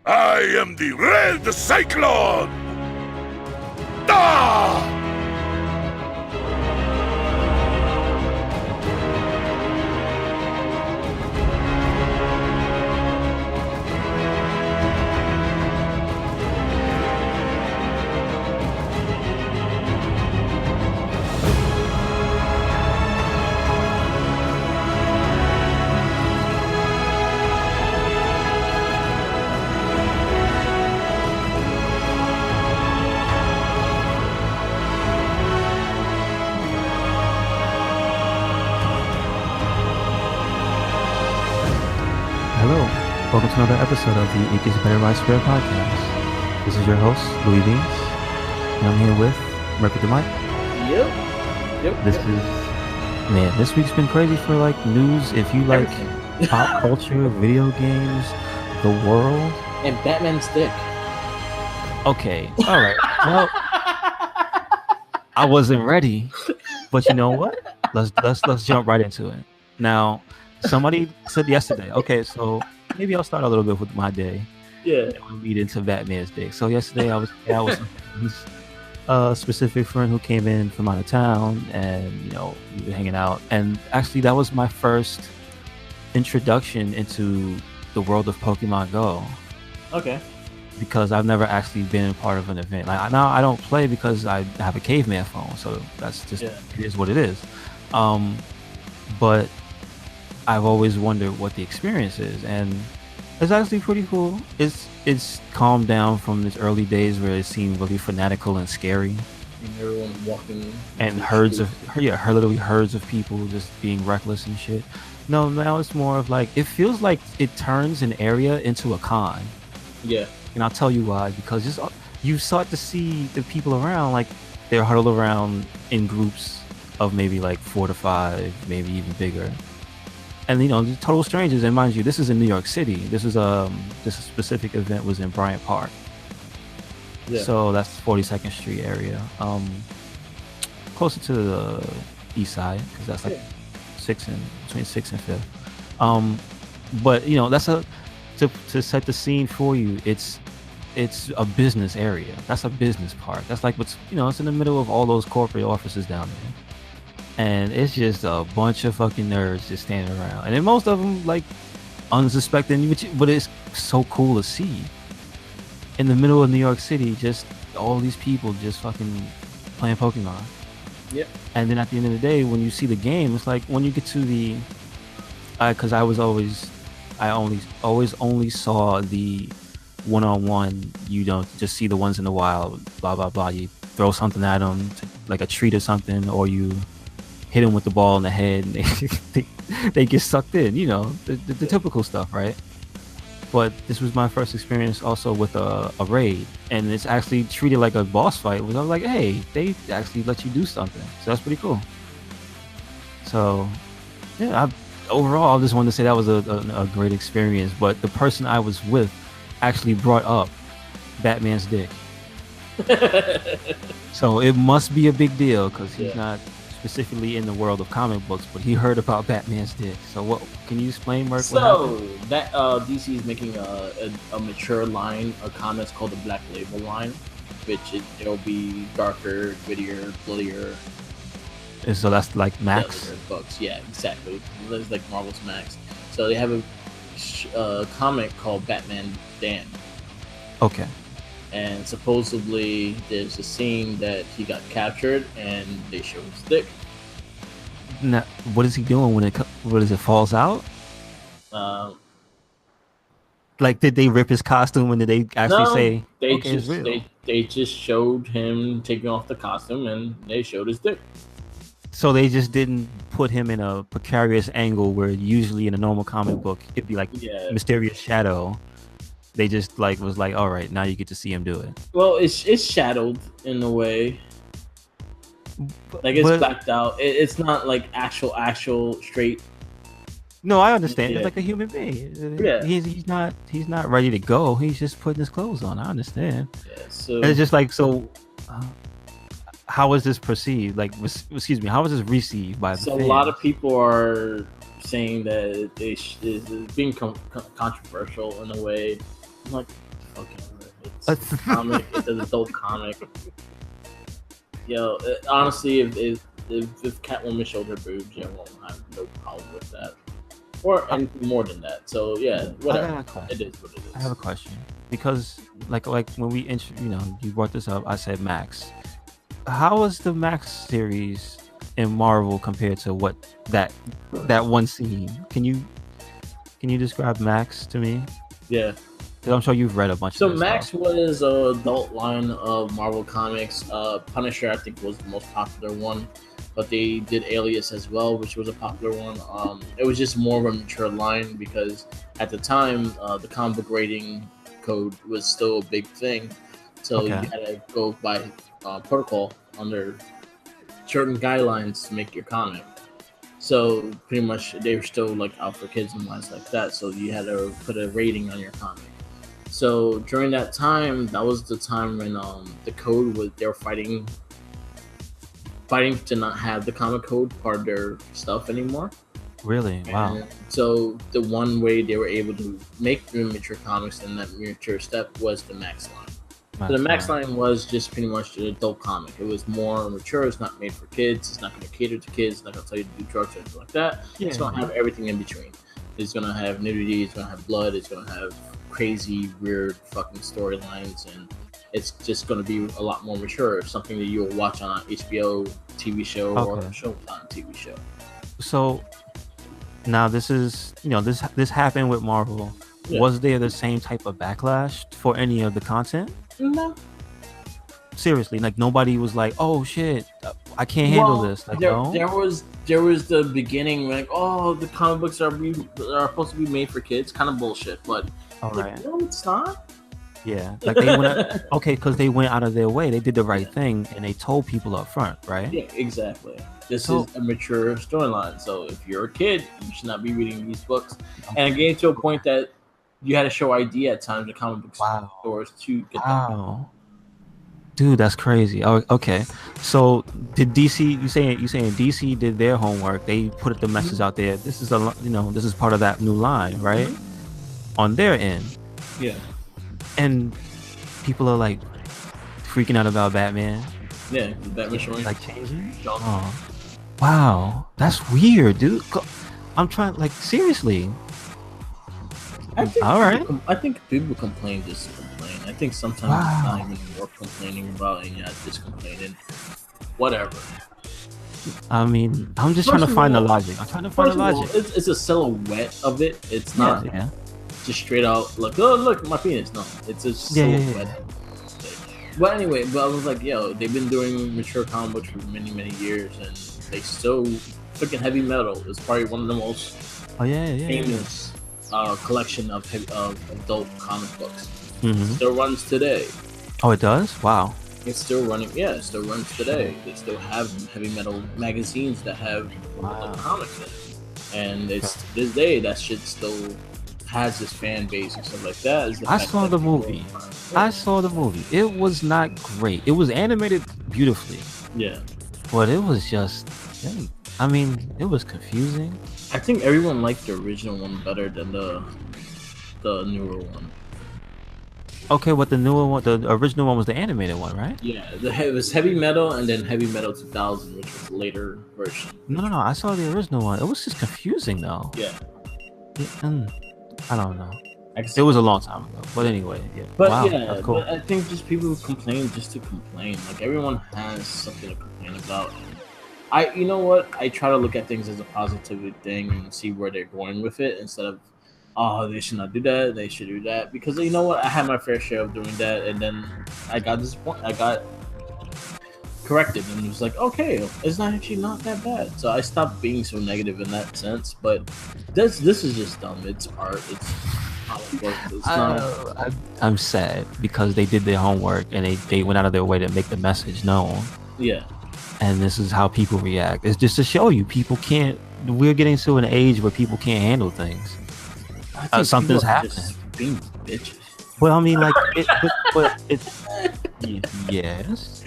I am the Red Cyclone! Ah! Hello, welcome to another episode of the Ink is Better by Square podcast. This is your host, Louis Beans, and I'm here with Mercury the Mike. This week's been crazy for like news. If you like pop culture, video games, the world, and Batman's dick. Okay, all right. Well, I wasn't ready, but you know what? Let's jump right into it. Now, somebody said yesterday. Okay, so maybe I'll start a little bit with my day. Yeah. And we'll lead into Batman's day. So yesterday I was with a specific friend who came in from out of town, and we were hanging out. And actually, that was my first introduction into the world of Pokemon Go. Okay. Because I've never actually been a part of an event. Like now, I don't play because I have a caveman phone, so that's just it is what it is. But I've always wondered what the experience is, and it's actually pretty cool. It's calmed down from its early days where it seemed really fanatical and scary. And everyone walking. And literally herds of people just being reckless and shit. No, now it's more of like, it feels like it turns an area into a con. Yeah. And I'll tell you why, because just you start to see the people around, like they're huddled around in groups of maybe like 4 to 5, maybe even bigger. And the total strangers, and mind you, this is in New York City. This specific event was in Bryant Park. Yeah. So that's 42nd Street area, closer to the east side, because that's like between 6th and 5th. But that's to set the scene for you. It's a business area. That's a business park. That's like it's in the middle of all those corporate offices down there. And it's just a bunch of fucking nerds just standing around. And then most of them, like, unsuspecting, but it's so cool to see. In the middle of New York City, just all these people just fucking playing Pokemon. Yep. And then at the end of the day, when you see the game, it's like when you get to the... Because I only saw the one-on-one, just see the ones in the wild, blah, blah, blah. You throw something at them, like a treat or something, or you hit them with the ball in the head, and they get sucked in, the typical stuff, right? But this was my first experience also with a raid, and it's actually treated like a boss fight. I was like, hey, they actually let you do something, so that's pretty cool. So, yeah, overall, I just wanted to say that was a great experience. But the person I was with actually brought up Batman's dick, so it must be a big deal because he's not specifically in the world of comic books, but he heard about Batman's dick. So what can you explain, Mark? So that DC is making a mature line of comics called the Black Label line, which it'll be darker, grittier, bloodier. And so that's like Max books. Yeah, exactly. It's like Marvel's Max. So they have a comic called Batman Dan. Okay. And supposedly there's a scene that he got captured and they show his dick. Now, what is he doing when it falls out? Like, did they rip his costume and did they actually say it's real? They just showed him taking off the costume and they showed his dick. So they just didn't put him in a precarious angle where usually in a normal comic book it'd be like mysterious shadow. They just was like, all right, now you get to see him do it. Well, it's shadowed in a way. Like it's blacked out. It's not like actual straight. No, I understand. It's like a human being. Yeah. He's not ready to go. He's just putting his clothes on. I understand. Yeah, so and it's just like, so how is this perceived? Like, excuse me, how is this received by the fans? A lot of people are saying that it's being controversial in a way. I'm like, It's a comic. It's an adult comic. Honestly, if Catwoman showed her boobs, I won't have no problem with that, or anything more than that. So yeah, whatever. It is what it is. I have a question because, like when we you brought this up, I said Max. How is the Max series in Marvel compared to what that one scene? Can you describe Max to me? Yeah. Because I'm sure you've read a bunch So of this Max stuff. was an adult line of Marvel Comics. Punisher, I think, was the most popular one, but they did Alias as well, which was a popular one. It was just more of a mature line because at the time, the comic book rating code was still a big thing, so you had to go by protocol under certain guidelines to make your comic. So pretty much they were still like out for kids and lines like that. So you had to put a rating on your comic. So during that time, that was the time when the code was they were fighting to not have the comic code part of their stuff anymore. Really? Wow. And so the one way they were able to make the mature comics and that mature step was the Max line. So the Max line was just pretty much an adult comic. It was more mature. It's not made for kids. It's not going to cater to kids. It's not going to tell you to do drugs or anything like that. It's going to have everything in between. It's going to have nudity. It's going to have blood. It's going to have crazy, weird, fucking storylines, and it's just going to be a lot more mature. Something that you'll watch on an HBO TV show or a Showtime TV show. So now this is this happened with Marvel. Yeah. Was there the same type of backlash for any of the content? No. Seriously, like nobody was like, "Oh shit, I can't handle this." Like, there was the beginning, like, "Oh, the comic books are supposed to be made for kids," kind of bullshit. But no, it's not. Yeah, like they went because they went out of their way. They did the right thing, and they told people up front, right? Yeah, exactly. This is a mature storyline. So if you're a kid, you should not be reading these books. And it came to a point that you had to show ID at times in comic book stores to get that. Dude, that's crazy. Oh, okay. So did DC? You saying DC did their homework? They put the message out there. This is this is part of that new line, right? On their end. Yeah. And people are like freaking out about Batman. Yeah, Batman showing like changing. Oh, wow, that's weird, dude. I'm trying, like, seriously. All right. I think people complain just to complain. I think sometimes it's not even worth complaining about, and just complaining. Whatever. I mean, I'm just trying to find the logic. I'm trying to find the logic. It's a silhouette of it. It's not just straight out like, oh look, my penis. No, it's a silhouette. Yeah. But anyway, I was like, they've been doing mature comic books for many, many years, and they still freaking Heavy Metal is probably one of the most famous collection of adult comic books. Mm-hmm. Still runs today. Oh, it does? Wow. It's still running. Yeah, it still runs today. They still have Heavy Metal magazines that have adult comics in it, and it's this day that shit still has this fan base and stuff like that. I saw the movie. It was not great. It was animated beautifully. Yeah. But it was just, I mean, it was confusing. I think everyone liked the original one better than the newer one. Okay, but the newer one, the original one was the animated one, right? Yeah, it was Heavy Metal and then Heavy Metal 2000, which was the later version. No, I saw the original one. It was just confusing, though. Yeah. I don't know. It was a long time ago, but anyway, yeah. But that's cool. But I think just people complain just to complain. Like, everyone has something to complain about. You know what? I try to look at things as a positive thing and see where they're going with it instead of, they should not do that, they should do that. Because you know what? I had my fair share of doing that, and then I got disappointed. I got corrected, and it was like, okay, it's not actually not that bad. So I stopped being so negative in that sense. But this is just dumb. It's art. It's how it works. It's not. I'm sad because they did their homework and they went out of their way to make the message known. Yeah. And this is how people react. It's just to show you people can't. We're getting to an age where people can't handle things. Something's happening. Being bitches. Well, I mean, like, but it's yes,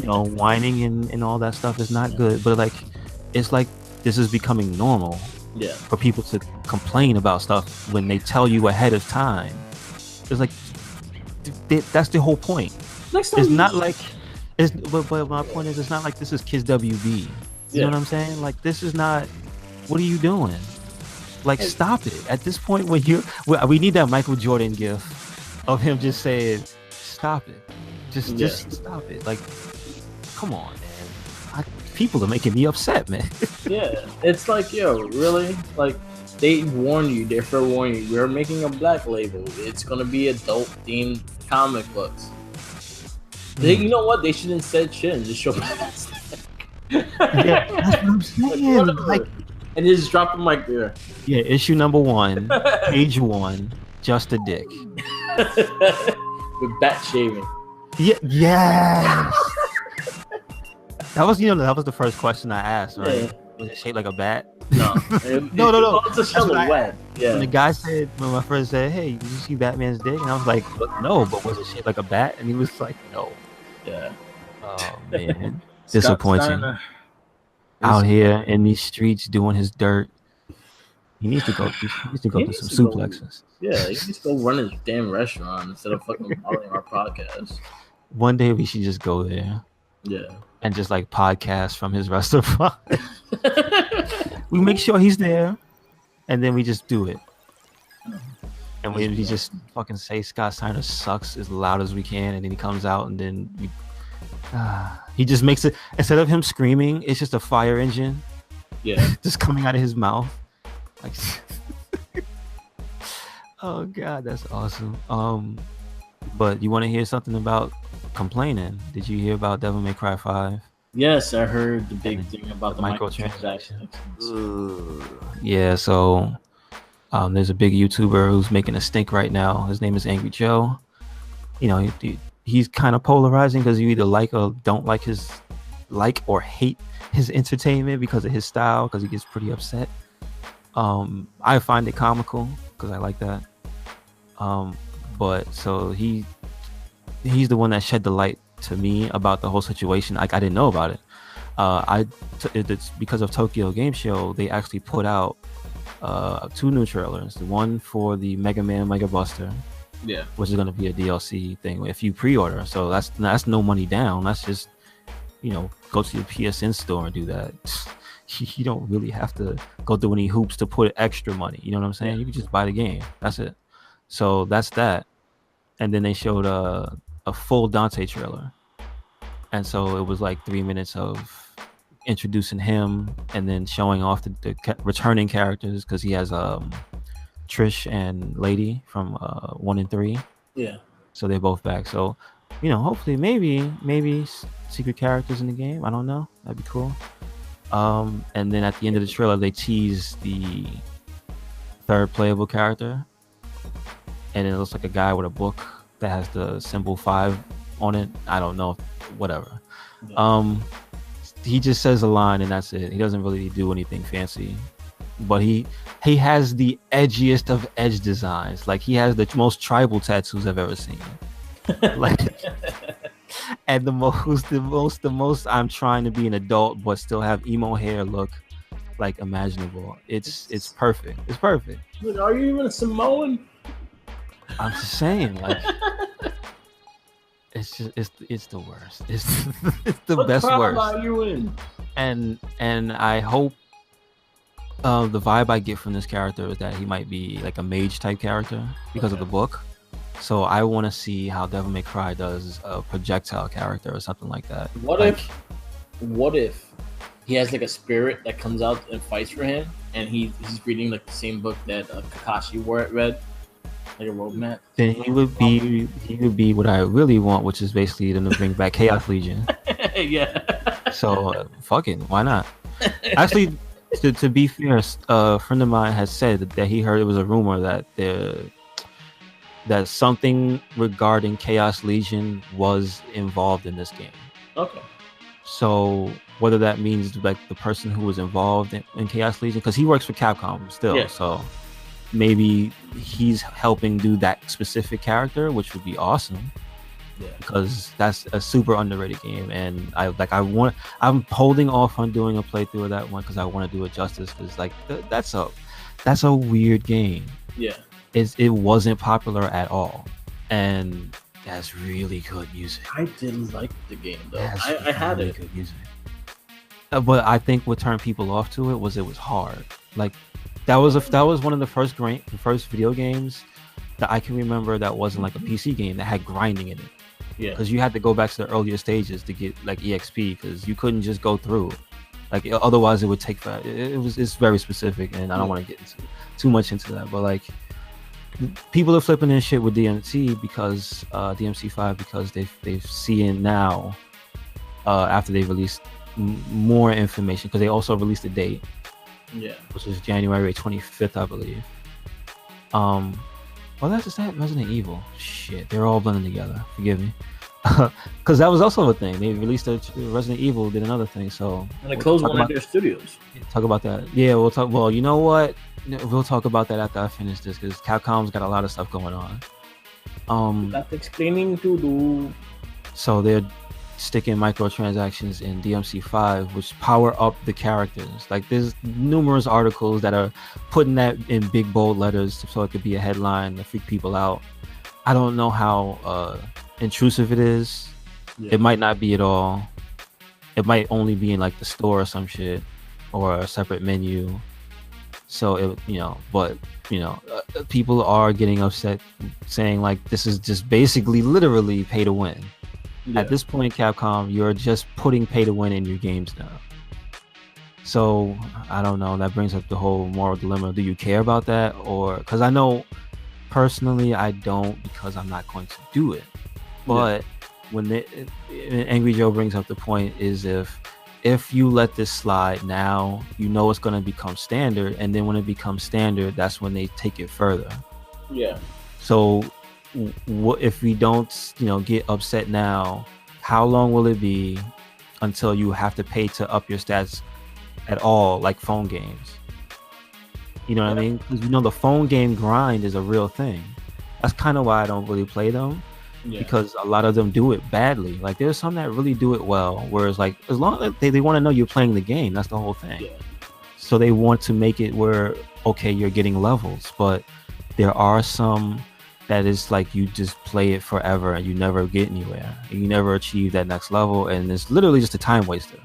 whining and all that stuff is not good. But like, it's like this is becoming normal. Yeah. For people to complain about stuff when they tell you ahead of time. It's like, that's the whole point. Next time It's not like but my point is, it's not like this is Kids WB. You know what I'm saying? Like, this is not. What are you doing? Like, stop it. At this point, we need that Michael Jordan gif of him just saying, "Stop it, just stop it." Like, come on, man. People are making me upset, man. Yeah, it's like, yo, really? Like, they warn you, they forewarn you. We're making a black label. It's gonna be adult themed comic books. You know what? They shouldn't said shit and just show past. Yeah, that's what I'm saying. Like, and just drop the mic there. Yeah, issue number 1, page 1, just a dick. With bat shaving. Yeah. That was the first question I asked, right? Yeah. Was it shaped like a bat? No. No. It's a silhouette. Yeah. And the guy said, when my friend said, "Hey, did you see Batman's dick?" And I was like, "No, but was it shaped like a bat?" And he was like, "No." Yeah. Oh man, disappointing. Out here in these streets doing his dirt. He needs to go. He needs to go do some suplexes. Yeah, he needs to go run his damn restaurant instead of fucking following our podcast. One day we should just go there. Yeah. And just like podcast from his restaurant. We make sure he's there, and then we just do it. And we just fucking say Scott Steiner sucks as loud as we can, and then he comes out, and then he just makes it, instead of him screaming, it's just a fire engine. Yeah. Just coming out of his mouth. Like, oh god, that's awesome. But you want to hear something about complaining? Did you hear about Devil May Cry 5? Yes, I heard the big thing about the microtransactions. Yeah, so there's a big YouTuber who's making a stink right now. His name is Angry Joe. You know, he's kind of polarizing because you either like or don't like or hate his entertainment because of his style, because he gets pretty upset. I find it comical because I like that. But so he's the one that shed the light to me about the whole situation. Like, I didn't know about it. It's because of Tokyo Game Show. They actually put out 2 new trailers. The one for the Mega Man Mega Buster, which is going to be a DLC thing if you pre-order. So that's no money down. That's just, go to your PSN store and do that. You don't really have to go through any hoops to put extra money. You know what I'm saying? You can just buy the game. That's it. So that's that. And then they showed a full Dante trailer. And so it was like 3 minutes of introducing him and then showing off the returning characters, because he has Trish and Lady from 1 and 3. Yeah. So they're both back. So, hopefully maybe secret characters in the game. I don't know. That'd be cool. And then at the end of the trailer, they tease the 3rd playable character. And it looks like a guy with a book that has the symbol 5 on it. I don't know, whatever. Yeah. He just says a line and that's it. He doesn't really do anything fancy, but he has the edgiest of edge designs. Like, he has the most tribal tattoos I've ever seen. Like, and the most I'm trying to be an adult but still have emo hair look like imaginable. It's perfect. It's perfect. Look, are you even a Samoan? I'm just saying, like, it's the worst. It's the what best worst. What are you in? And I hope the vibe I get from this character is that he might be like a mage type character because of the book. So I want to see how Devil May Cry does a projectile character or something like that. What if he has like a spirit that comes out and fights for him, and he's reading like the same book that Kakashi read? Like a roadmap. Then he would be what I really want, which is basically them to bring back Chaos Legion. Yeah. So fucking why not? Actually, to be fair, a friend of mine has said that he heard it was a rumor that something regarding Chaos Legion was involved in this game. Okay. So whether that means like the person who was involved in Chaos Legion, because he works for Capcom still, so maybe he's helping do that specific character, which would be awesome. Yeah. Because that's a super underrated game, and I'm holding off on doing a playthrough of that one because I want to do it justice. Because like that's a weird game. Yeah. It wasn't popular at all, and That's really good music. I did like the game though. That's I had really it. good music. But I think what turned people off to it was hard. Like that was one of the first video games that I can remember that wasn't like a PC game that had grinding in it. Yeah. Because you had to go back to the earlier stages to get like EXP, because you couldn't just go through. Like otherwise it would take forever. It's very specific, and I don't want to get too much into that. But like people are flipping in shit with DMC because DMC5, because they've seen now after they released more information, because they also released a date, which is January 25th, I believe. Well, that's just that Resident Evil. Shit, they're all blending together. Forgive me, because that was also a thing. They released Resident Evil, did another thing. So and they closed one of their studios. Talk about that. Yeah, we'll talk. Well, you know what? We'll talk about that after I finish this, because Capcom's got a lot of stuff going on. That's explaining to do. So they're sticking microtransactions in DMC5, which power up the characters. Like there's numerous articles that are putting that in big bold letters so it could be a headline to freak people out. I don't know how intrusive it is. It might not be at all. It might only be in like the store or some shit, or a separate menu. So it, but people are getting upset, saying like this is just basically literally pay to win. At this point, Capcom, you're just putting pay to win in your games now. So I don't know. That brings up the whole moral dilemma. Do you care about that? Or because I know personally I don't, because I'm not going to do it. But when Angry Joe brings up the point is if you let this slide now, it's going to become standard, and then when it becomes standard, that's when they take it further. Yeah. So what if we don't get upset now? How long will it be until you have to pay to up your stats at all, like phone games? You know what I mean? Because the phone game grind is a real thing. That's kind of why I don't really play them, because a lot of them do it badly. Like there's some that really do it well, whereas like as long as they want to know you're playing the game, that's the whole thing. So they want to make it where okay, you're getting levels, but there are some that is like you just play it forever and you never get anywhere. You never achieve that next level, and it's literally just a time waster.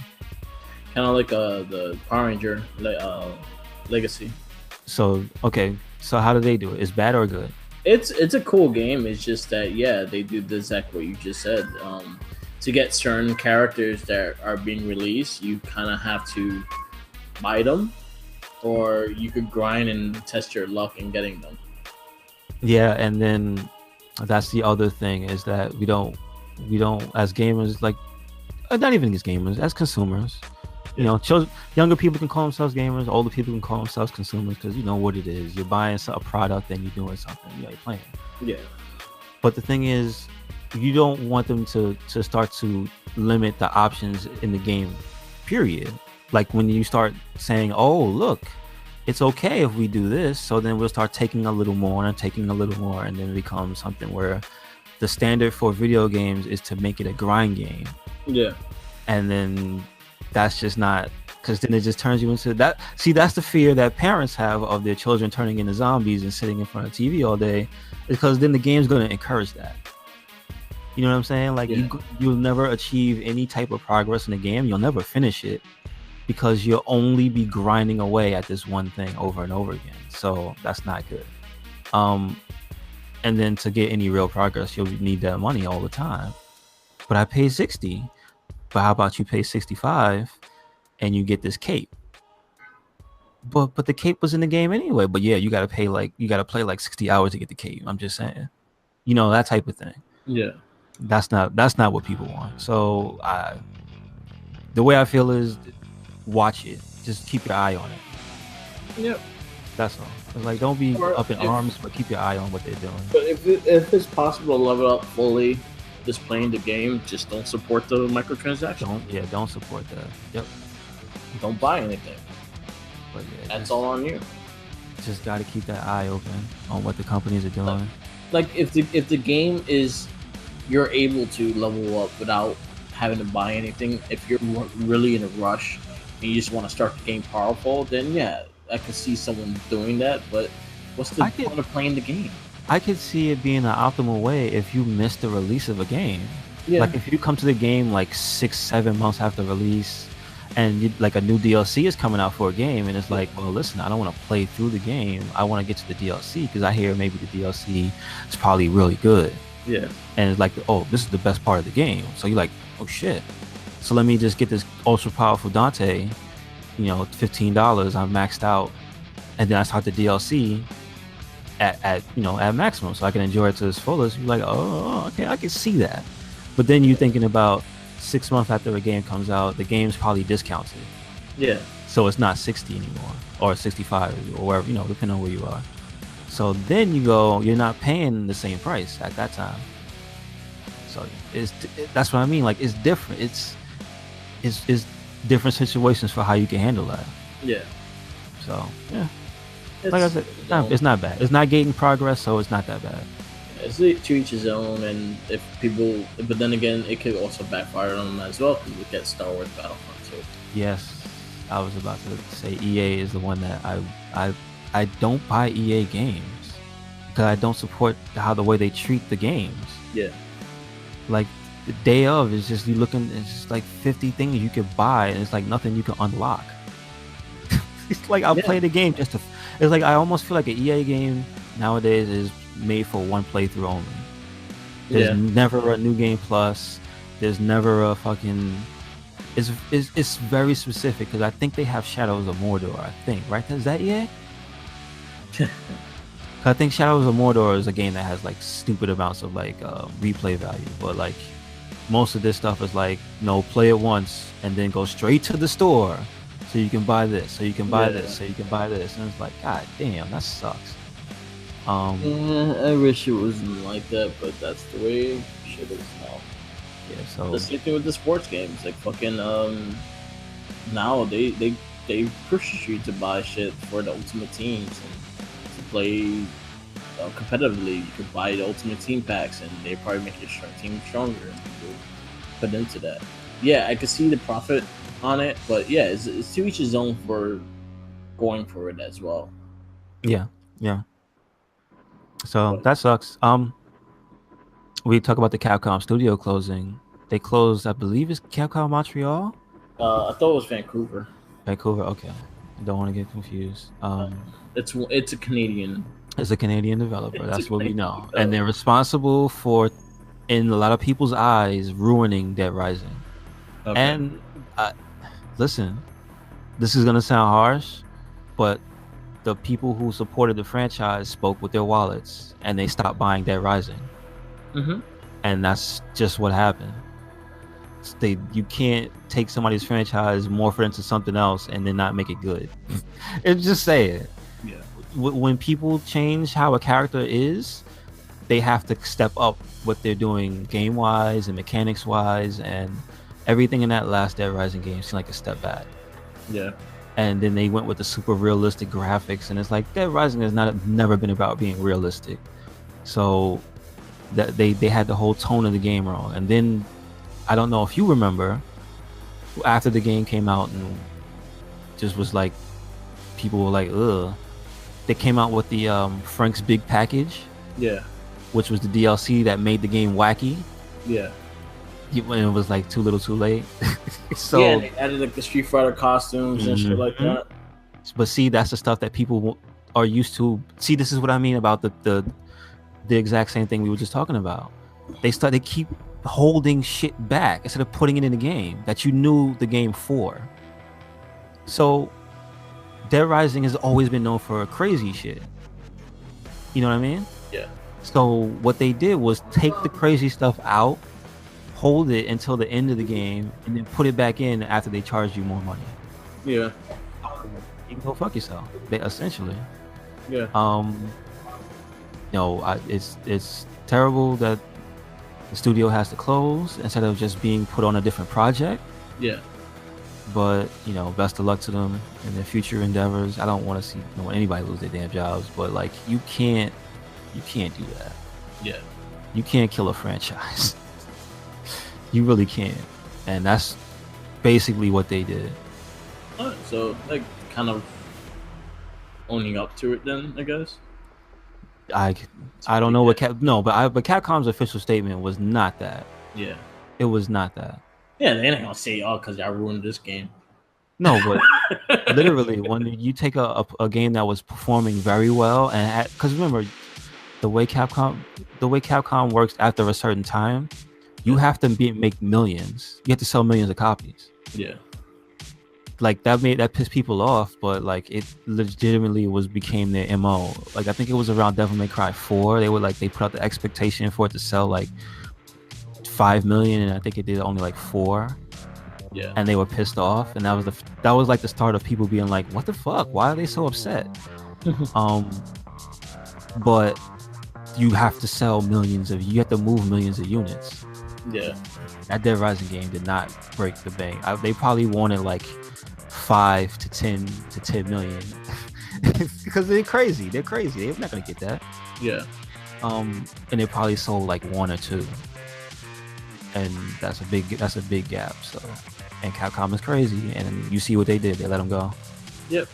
Kind of like the Power Ranger Legacy. So okay, so how do they do it? Is bad or good? It's a cool game. It's just that they do exactly what you just said. To get certain characters that are being released, you kind of have to buy them, or you could grind and test your luck in getting them. Yeah, and then that's the other thing, is that we don't as gamers, like not even as gamers, as consumers, younger people can call themselves gamers, older people can call themselves consumers, because you know what it is. You're buying a product and you're doing something. You're playing. Yeah. But the thing is, you don't want them to start to limit the options in the game, period. Like when you start saying, oh, look, it's okay if we do this, so then we'll start taking a little more and taking a little more, and then it becomes something where the standard for video games is to make it a grind game. Yeah. And then that's just not, because then it just turns you into that. See, that's the fear that parents have of their children turning into zombies and sitting in front of TV all day, because then the game's going to encourage that. You know what I'm saying? Like you'll never achieve any type of progress in the game. You'll never finish it, because you'll only be grinding away at this one thing over and over again. So that's not good. And then to get any real progress, you'll need that money all the time. But I paid $60. But how about you pay $65 and you get this cape? But the cape was in the game anyway. But yeah, you gotta play like 60 hours to get the cape. I'm just saying, that type of thing. Yeah. That's not what people want. So the way I feel is, watch it. Just keep your eye on it. Yep. That's all. It's like, don't be up in arms, but keep your eye on what they're doing. But if it's possible to level up fully, just playing the game, just don't support the microtransaction. Don't support that. Yep. Don't buy anything. But that's all on you. Just got to keep that eye open on what the companies are doing. Like if the game is, you're able to level up without having to buy anything. If you're really in a rush and you just want to start the game powerful, then I could see someone doing that. But what's the point of playing the game? I could see it being an optimal way if you miss the release of a game. Yeah. Like if you come to the game like 6-7 months after release, and like a new DLC is coming out for a game, and it's like, well, listen, I don't want to play through the game. I want to get to the DLC because I hear maybe the DLC is probably really good. Yeah. And it's like, oh, this is the best part of the game. So you're like, oh shit. So let me just get this ultra powerful Dante, $15. I'm maxed out, and then I start the DLC at maximum, so I can enjoy it to its fullest. You're like, oh, okay, I can see that. But then you're thinking about 6 months after a game comes out, the game's probably discounted. Yeah. So it's not 60 anymore, or 65, or wherever, depending on where you are. So then you're not paying the same price at that time. So that's what I mean. Like, it's different. It's different situations for how you can handle that. Yeah. So yeah, like I said, it's not bad. It's not gating progress, so it's not that bad. It's to each his own, and but then again, it could also backfire on them as well because we get Star Wars Battlefront too. Yes, I was about to say EA is the one that I don't buy EA games because I don't support the way they treat the games. Yeah. Like the day of is just it's just like 50 things you could buy, and it's like nothing you can unlock. It's like I'll play the game it's like I almost feel like an EA game nowadays is made for one playthrough only. There's never a new game plus. There's never a fucking. It's very specific because I think they have Shadows of Mordor. I think, right? Is that EA? I think Shadows of Mordor is a game that has like stupid amounts of like replay value, but like most of this stuff is like, no, play it once and then go straight to the store so you can buy this, so you can buy this, so you can buy this, and it's like, god damn, that sucks. I wish it wasn't like that, but that's the way shit is now. Yeah, so the same thing with the sports games, like fucking now they push you to buy shit for the Ultimate Teams and to play competitively. You could buy the Ultimate Team packs, and they probably make your team stronger. And people put into that. Yeah, I could see the profit on it, but yeah, it's to each his own for going for it as well. Yeah. So that sucks. We talk about the Capcom studio closing. They closed, I believe, it's Capcom Montreal. I thought it was Vancouver. Okay. Don't want to get confused. It's a Canadian. It's a Canadian developer. That's what we know, and they're responsible for, in a lot of people's eyes, ruining Dead Rising. Okay. And listen, this is gonna sound harsh, but the people who supported the franchise spoke with their wallets, and they stopped buying Dead Rising. Mm-hmm. And that's just what happened. You can't take somebody's franchise, morph it into something else, and then not make it good. It's just say it. Yeah. When people change how a character is, they have to step up what they're doing game-wise and mechanics-wise, and everything in that last Dead Rising game seemed like a step back. Yeah. And then they went with the super realistic graphics, and it's like Dead Rising has never been about being realistic. So that they had the whole tone of the game wrong. And then I don't know if you remember, after the game came out and just was like, people were like, ugh. They came out with the Frank's Big Package. Yeah. Which was the DLC that made the game wacky. Yeah. When it was like too little too late. So yeah, they added like the Street Fighter costumes and shit like that. But see, that's the stuff that people are used to. See, this is what I mean about the exact same thing we were just talking about. They keep holding shit back instead of putting it in the game that you knew the game for. So Dead Rising has always been known for crazy shit. You know what I mean? Yeah. So what they did was take the crazy stuff out, hold it until the end of the game, and then put it back in after they charged you more money. Yeah. You can go fuck yourself. Essentially. Yeah. It's terrible that the studio has to close instead of just being put on a different project. Yeah. But best of luck to them in their future endeavors. I don't want to see anybody lose their damn jobs, but like you can't do that. Yeah. You can't kill a franchise. You really can't. And that's basically what they did. Alright, so like kind of owning up to it then, I guess. I I don't know what but Capcom's official statement was not that. Yeah. It was not that. Yeah, they ain't gonna say, "Oh, because y'all ruined this game." No, but literally when you take a game that was performing very well and because remember the way Capcom works after a certain time, you have to make millions. You have to sell millions of copies. Yeah. Like that pissed people off, but like it legitimately became their MO. Like I think it was around Devil May Cry 4. They put out the expectation for it to sell like 5 million, and I think it did only like 4. Yeah. And they were pissed off, and that was like the start of people being like, "What the fuck? Why are they so upset?" But you have to sell you have to move millions of units. Yeah. That Dead Rising game did not break the bank. They probably wanted like 5 to 10 million because they're crazy. They're not gonna get that. Yeah. And they probably sold like 1 or 2, and that's a big gap. So, and Capcom is crazy, and you see what they did. They let them go. Yep.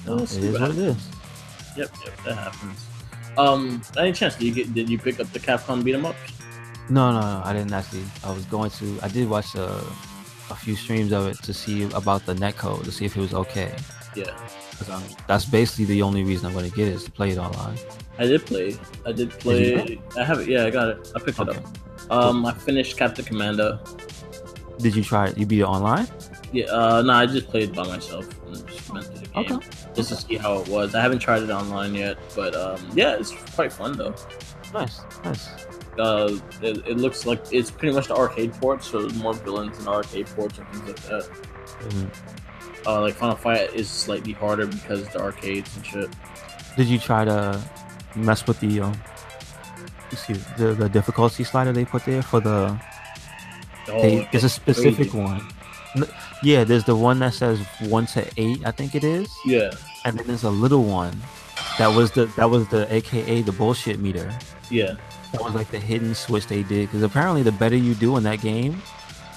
So it is what it is. Yep. That happens. Any chance did you pick up the Capcom beat 'em up? No, I didn't actually. I did watch a few streams of it to see about the netcode to see if it was okay. Yeah. That's basically the only reason I'm going to get it is to play it online. I did play. I have it. Yeah, I got it. I picked it up. I finished Captain Commando. Did you try it? You beat it online? Yeah. No, I just played by myself and just went through the game just to see how it was. I haven't tried it online yet, but yeah, it's quite fun though. Nice. It looks like it's pretty much the arcade port, so more villains and arcade ports and things like that. Like Final Fight is slightly harder because of the arcades and shit. Did you try to mess with the difficulty slider they put there for the? There's a specific one. Yeah, there's the one that says 1 to 8, I think it is. Yeah. And then there's a little one that was the AKA the bullshit meter. Yeah. That was like the hidden switch they did, because apparently the better you do in that game,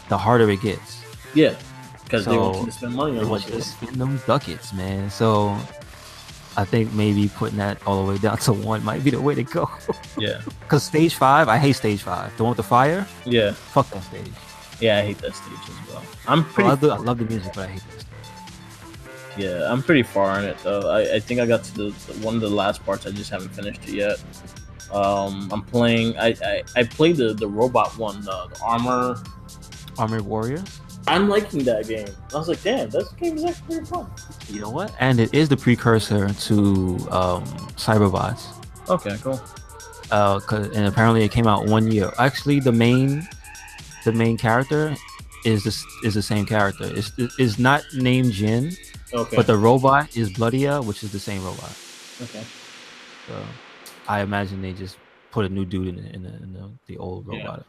the harder it gets. Yeah, because they want you to spend money on it. Spend them ducats, man. So I think maybe putting that all the way down to 1 might be the way to go. Yeah. Because stage 5, I hate stage 5. The one with the fire? Yeah. Fuck that stage. Yeah, I hate that stage as well. I love the music, but I hate that stage. Yeah, I'm pretty far in it though. I think I got to one of the last parts. I just haven't finished it yet. I'm playing. I played the robot one, the Armored Warriors. I'm liking that game. I was like, damn, this game is actually pretty fun. You know what? And it is the precursor to Cyberbots. Okay, cool. And apparently it came out 1 year. Actually, the main character is the same character. It's not named Jin. Okay. But the robot is Bloodia, which is the same robot. Okay. So I imagine they just put a new dude in the old robot. Yeah.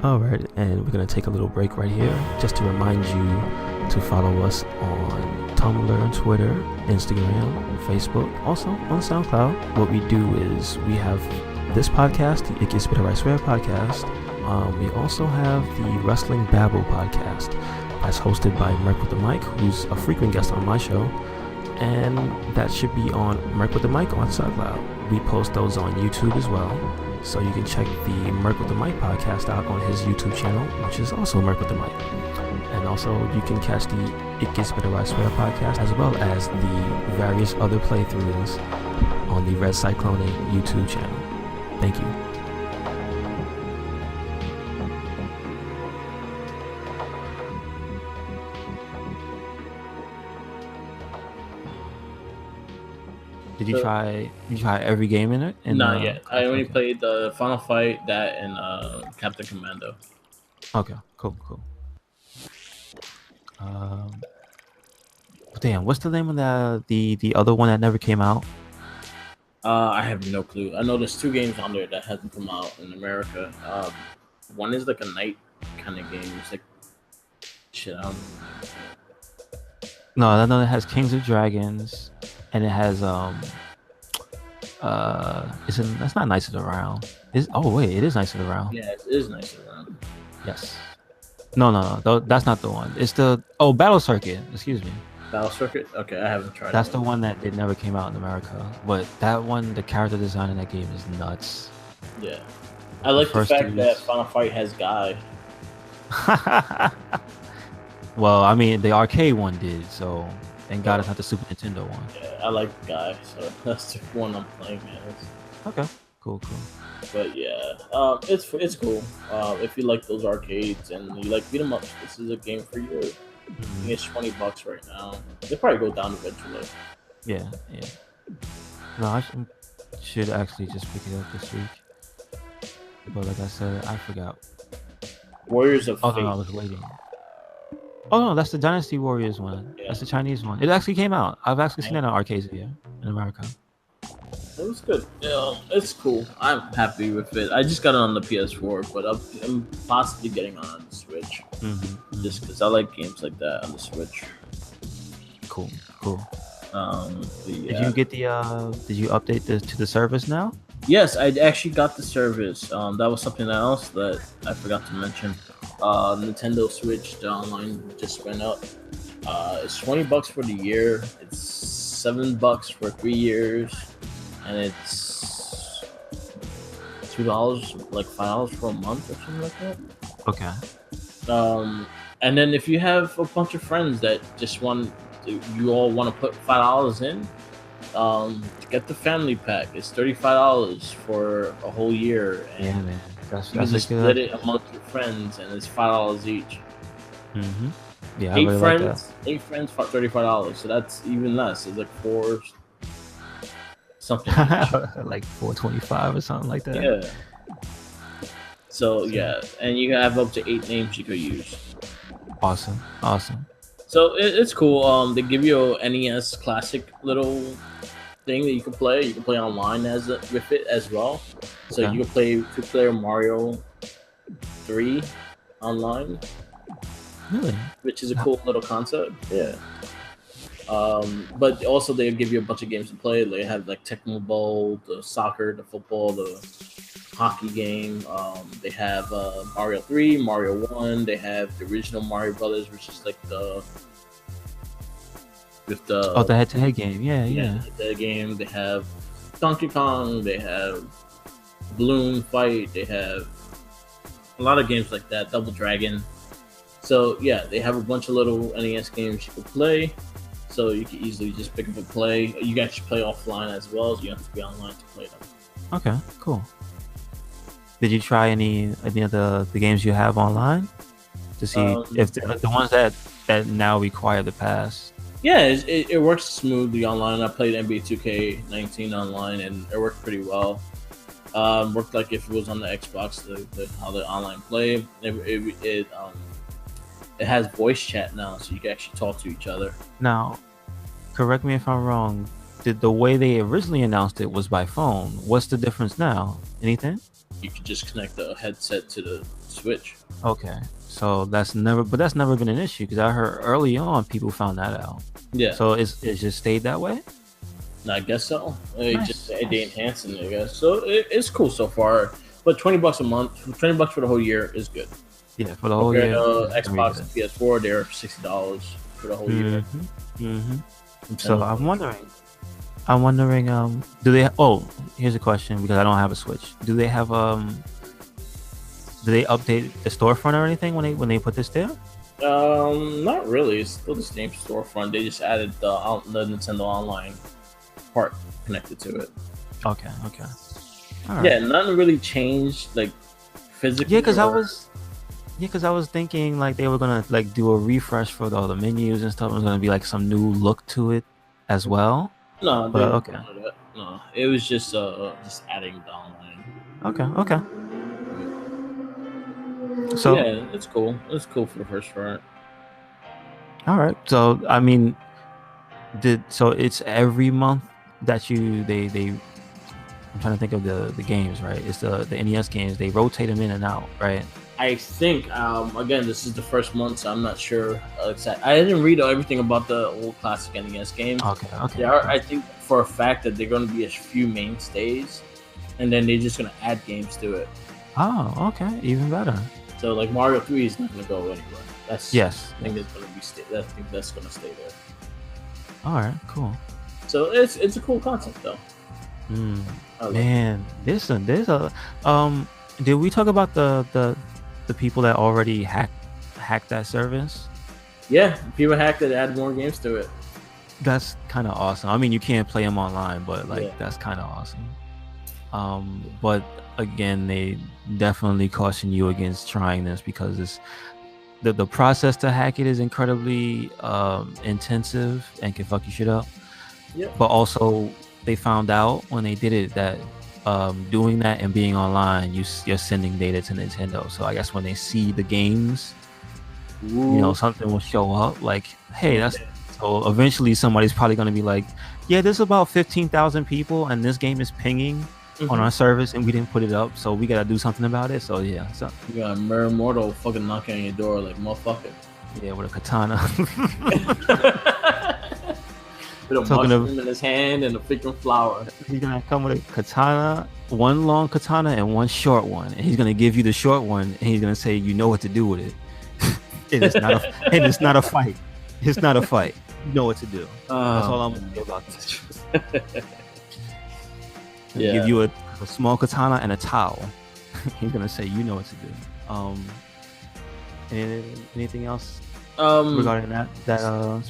All right, and we're gonna take a little break right here just to remind you to follow us on Tumblr, Twitter, Instagram, Facebook, also on SoundCloud. What we do is we have this podcast, the It Gets Better I Swear podcast. We also have the Wrestling Babble podcast that's hosted by Merc with the Mic, who's a frequent guest on my show, and that should be on Merc with the Mic on SoundCloud. We post those on YouTube as well. So you can check the Merc with the Mic podcast out on his YouTube channel, which is also Merc with the Mic. And also you can catch the It Gets Better I Swear podcast, as well as the various other playthroughs on the RedCycloneInc YouTube channel. Thank you. Did you try every game in it? Not yet. I only played the Final Fight, that, and Captain Commando. Okay, cool. Damn, what's the name of the other one that never came out? I have no clue. I know there's 2 games on there that hasn't come out in America. One is like a night kind of game. It's like shit. I don't know. No, that has Kings of Dragons. and it has that's not nice to round. Oh wait, it is nice to round. Yeah, it is nice around. Yes. No. That's not the one. It's the Battle Circuit. Excuse me. Battle Circuit. Okay, I haven't tried. That's it. the one that it never came out in America. But that one, the character design in that game is nuts. Yeah, I like the first fact two that is- Final Fight has Guy. Well, I mean, the arcade one did, so thank God it's not the Super Nintendo one. Yeah, I like Guy, so that's the one I'm playing as. Okay, cool. But yeah, it's cool. If you like those arcades and you like beat 'em ups, this is a game for you. I think it's $20 right now. They'll probably go down eventually. Yeah. No, should actually just pick it up this week. But like I said, I forgot. Warriors of Oh Fate. no, I was waiting. Oh no, that's the Dynasty Warriors one. Yeah. That's the Chinese one. It actually came out. I've actually seen that in arcades here in America. It was good. Yeah, it's cool. I'm happy with it. I just got it on the PS4, but I'm possibly getting on the Switch just because I like games like that on the Switch. Cool. But yeah. Did you get the? Did you update to the service now? Yes, I actually got the service. That was something else that I forgot to mention. Nintendo Switch, the online just went up. It's $20 for the year. It's $7 for 3 years, and it's $2, like $5 for a month or something like that. Okay. And then if you have a bunch of friends that just you all want to put $5 in, get the family pack. It's $35 for a whole year, and Yeah, man. That's you can a just good. split it amongst your friends, and it's $5 each. Yeah, I really like that. Eight friends for $35. So that's even less. It's like four something. Like 425 or something like that. Yeah. So yeah, and you have up to 8 names you could use. Awesome. So it's cool. They give you a NES Classic little thing that you can play. You can play online with it as well. So Okay. you can play 2-player Mario 3 online, Really? which is a cool little concept. Yeah. But also they give you a bunch of games to play. They have like Tecmo Bowl, the soccer, the football, the hockey game. They have Mario 3, Mario 1. They have the original Mario Brothers, which is like the head-to-head game. Yeah. the game. They have Donkey Kong. They have Balloon Fight. They have a lot of games like that. Double Dragon. So yeah, they have a bunch of little NES games you can play. So you can easily just pick up and play. You can actually play offline as well, so you don't have to be online to play them. Okay, cool. Did you try any of the games you have online to see if the ones that now require the pass? Yeah, it works smoothly online. I played NBA 2K19 online, and it worked pretty well. Worked like if it was on the Xbox, how the online play. It has voice chat now, so you can actually talk to each other. Now, correct me if I'm wrong. The way they originally announced it was by phone. What's the difference now? Anything? You could just connect the headset to the Switch. Okay, so that's never been an issue because I heard early on people found that out. Yeah, So it just stayed that way. I guess so. Nice. They enhanced it, I guess. So it's cool so far. But $20 a month, $20 for the whole year is good. Yeah, for the whole Compared year. to it's really Xbox good. and PS4, they're $60 for the whole year. So I'm wondering, do they? Oh, here's a question because I don't have a Switch. Do they have Do they update the storefront or anything when they put this there? Not really. It's still the same storefront. They just added the Nintendo Online part connected to it. Okay. All right. Yeah, nothing really changed like physically. Yeah, because I was thinking like they were gonna like do a refresh for all the menus and stuff. It was gonna be like some new look to it as well. No, But, okay. No, it was just adding the online. Okay. So yeah, it's cool. It's cool for the first part. all right. So I mean, it's every month that they. I'm trying to think of the games, right? It's the NES games. They rotate them in and out, right? I think again this is the first month, so I'm not sure exactly. I didn't read everything about the old classic NES games. Okay. There are, I think, for a fact that they're going to be a few mainstays, and then they're just going to add games to it. Oh, okay, even better. So like Mario 3 is not going to go anywhere. That's Yes. I think it's going to be. I think that's going to stay there. All right, cool. So it's a cool concept though. Man, there's a Did we talk about the people that already hacked that service? Yeah, people hacked it, add more games to it. That's kind of awesome. I mean, you can't play them online, but like Yeah. that's kind of awesome. But again, they definitely caution you against trying this because it's the process to hack it is incredibly intensive and can fuck your shit up. Yeah. But also, they found out when they did it that doing that and being online, you're sending data to Nintendo. So I guess when they see the games, something will show up like, hey, that's. So eventually somebody's probably going to be like, yeah, there's about 15,000 people and this game is pinging on our service and we didn't put it up, so we got to do something about it. So yeah, so you got a Mirror Mortal fucking knocking on your door like motherfucker. Yeah, with a katana. With a mushroom in his hand and a freaking flower. He's gonna come with a katana, one long katana and one short one, and he's gonna give you the short one, and he's gonna say, "You know what to do with it." And it's not a fight. It's not a fight. You know what to do. That's all I'm gonna say about this. Yeah. Give you a small katana and a towel. He's gonna say, "You know what to do." Anything else regarding that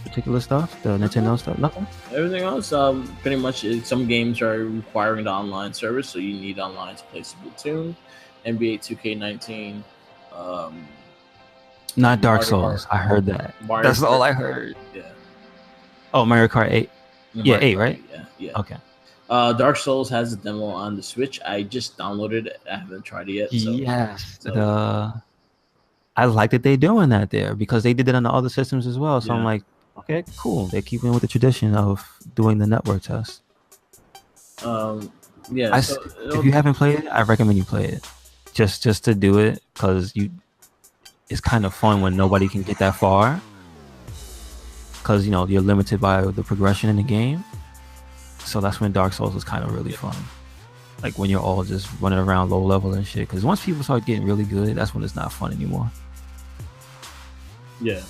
particular stuff, the Nintendo stuff? Nothing. Everything else, pretty much. Some games are requiring the online service, so you need online to play Splatoon, NBA 2K19. Not Dark Souls. I heard that. That's all I heard. Yeah. Oh, Mario Kart 8. Yeah, 8, right? Yeah. Okay. Dark Souls has a demo on the Switch. I just downloaded it. I haven't tried it yet. So, yes. I like that they're doing that there because they did it on the other systems as well. So I'm like, okay, cool. They're keeping with the tradition of doing the network test. Yeah. If you haven't played it, I recommend you play it. Just to do it because it's kind of fun when nobody can get that far. Because you're limited by the progression in the game. So that's when Dark Souls is kind of really fun. Like when you're all just running around low level and shit. Because once people start getting really good, that's when it's not fun anymore. Yeah.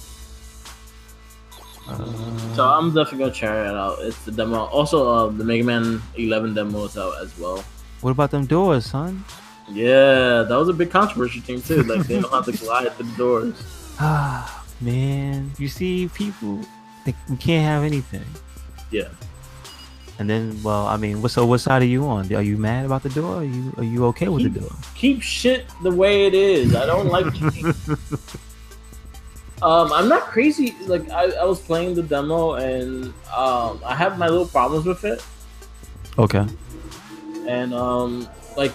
So I'm definitely gonna try it out. It's the demo. Also, the Mega Man 11 demo is out as well. What about them doors, son? Yeah, that was a big controversy thing too. Like they don't have to glide through the doors. Ah, man. You see, people, we can't have anything. Yeah. And then, well, I mean, what side are you on? Are you mad about the door? Are you okay with the door? Keep shit the way it is. I don't like it. I'm not crazy. Like I was playing the demo and I have my little problems with it. Okay. And like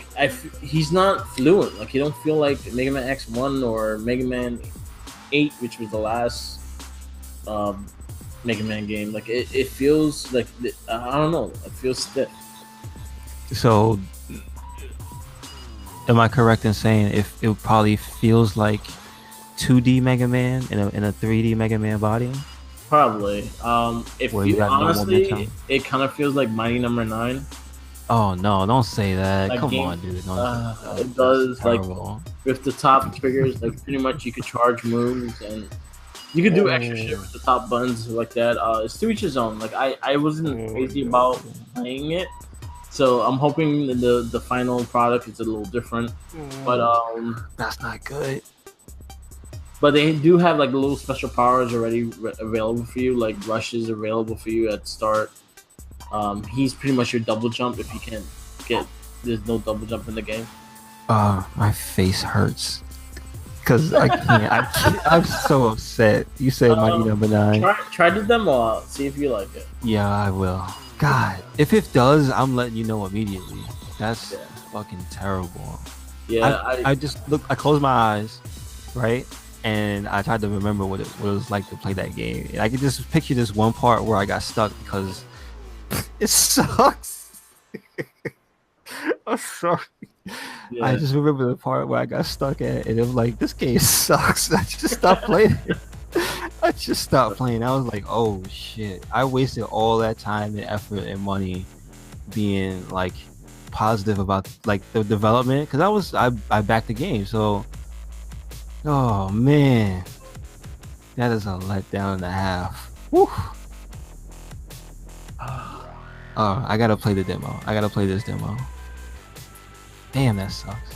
he's not fluent. Like you don't feel like Mega Man X1 or Mega Man 8, which was the last Mega Man game. Like it feels like I don't know. It feels stiff. So, am I correct in saying if it probably feels like 2D Mega Man in a 3D Mega Man body? Probably. If you honestly, it kind of feels like Mighty Number 9. Oh no! Don't say that. Like Come on, dude. It does like with the top triggers. Like pretty much, you could charge moves and you could do extra shit with the top buttons like that. It's to each his own. Like I wasn't crazy about playing it, so I'm hoping the final product is a little different. But that's not good. But they do have like little special powers already available for you. Like Rush is available for you at the start. He's pretty much your double jump if you can't get. There's no double jump in the game. My face hurts because I can't. I'm so upset. You said Mighty Number 9. Try the demo out. See if you like it. Yeah, I will. God, if it does, I'm letting you know immediately. That's fucking terrible. Yeah, I just look. I closed my eyes, right, and I tried to remember what it was like to play that game. And I could just picture this one part where I got stuck because it sucks. I'm sorry. I Yeah. just remember the part where I got stuck at, and it was like, this game sucks. I just stopped playing it. I just stopped playing. I was like, oh shit! I wasted all that time and effort and money being like positive about like the development because I backed the game. So, oh man, that is a letdown and a half. Woo. Oh, I gotta play the demo. I gotta play this demo. Damn, that sucks.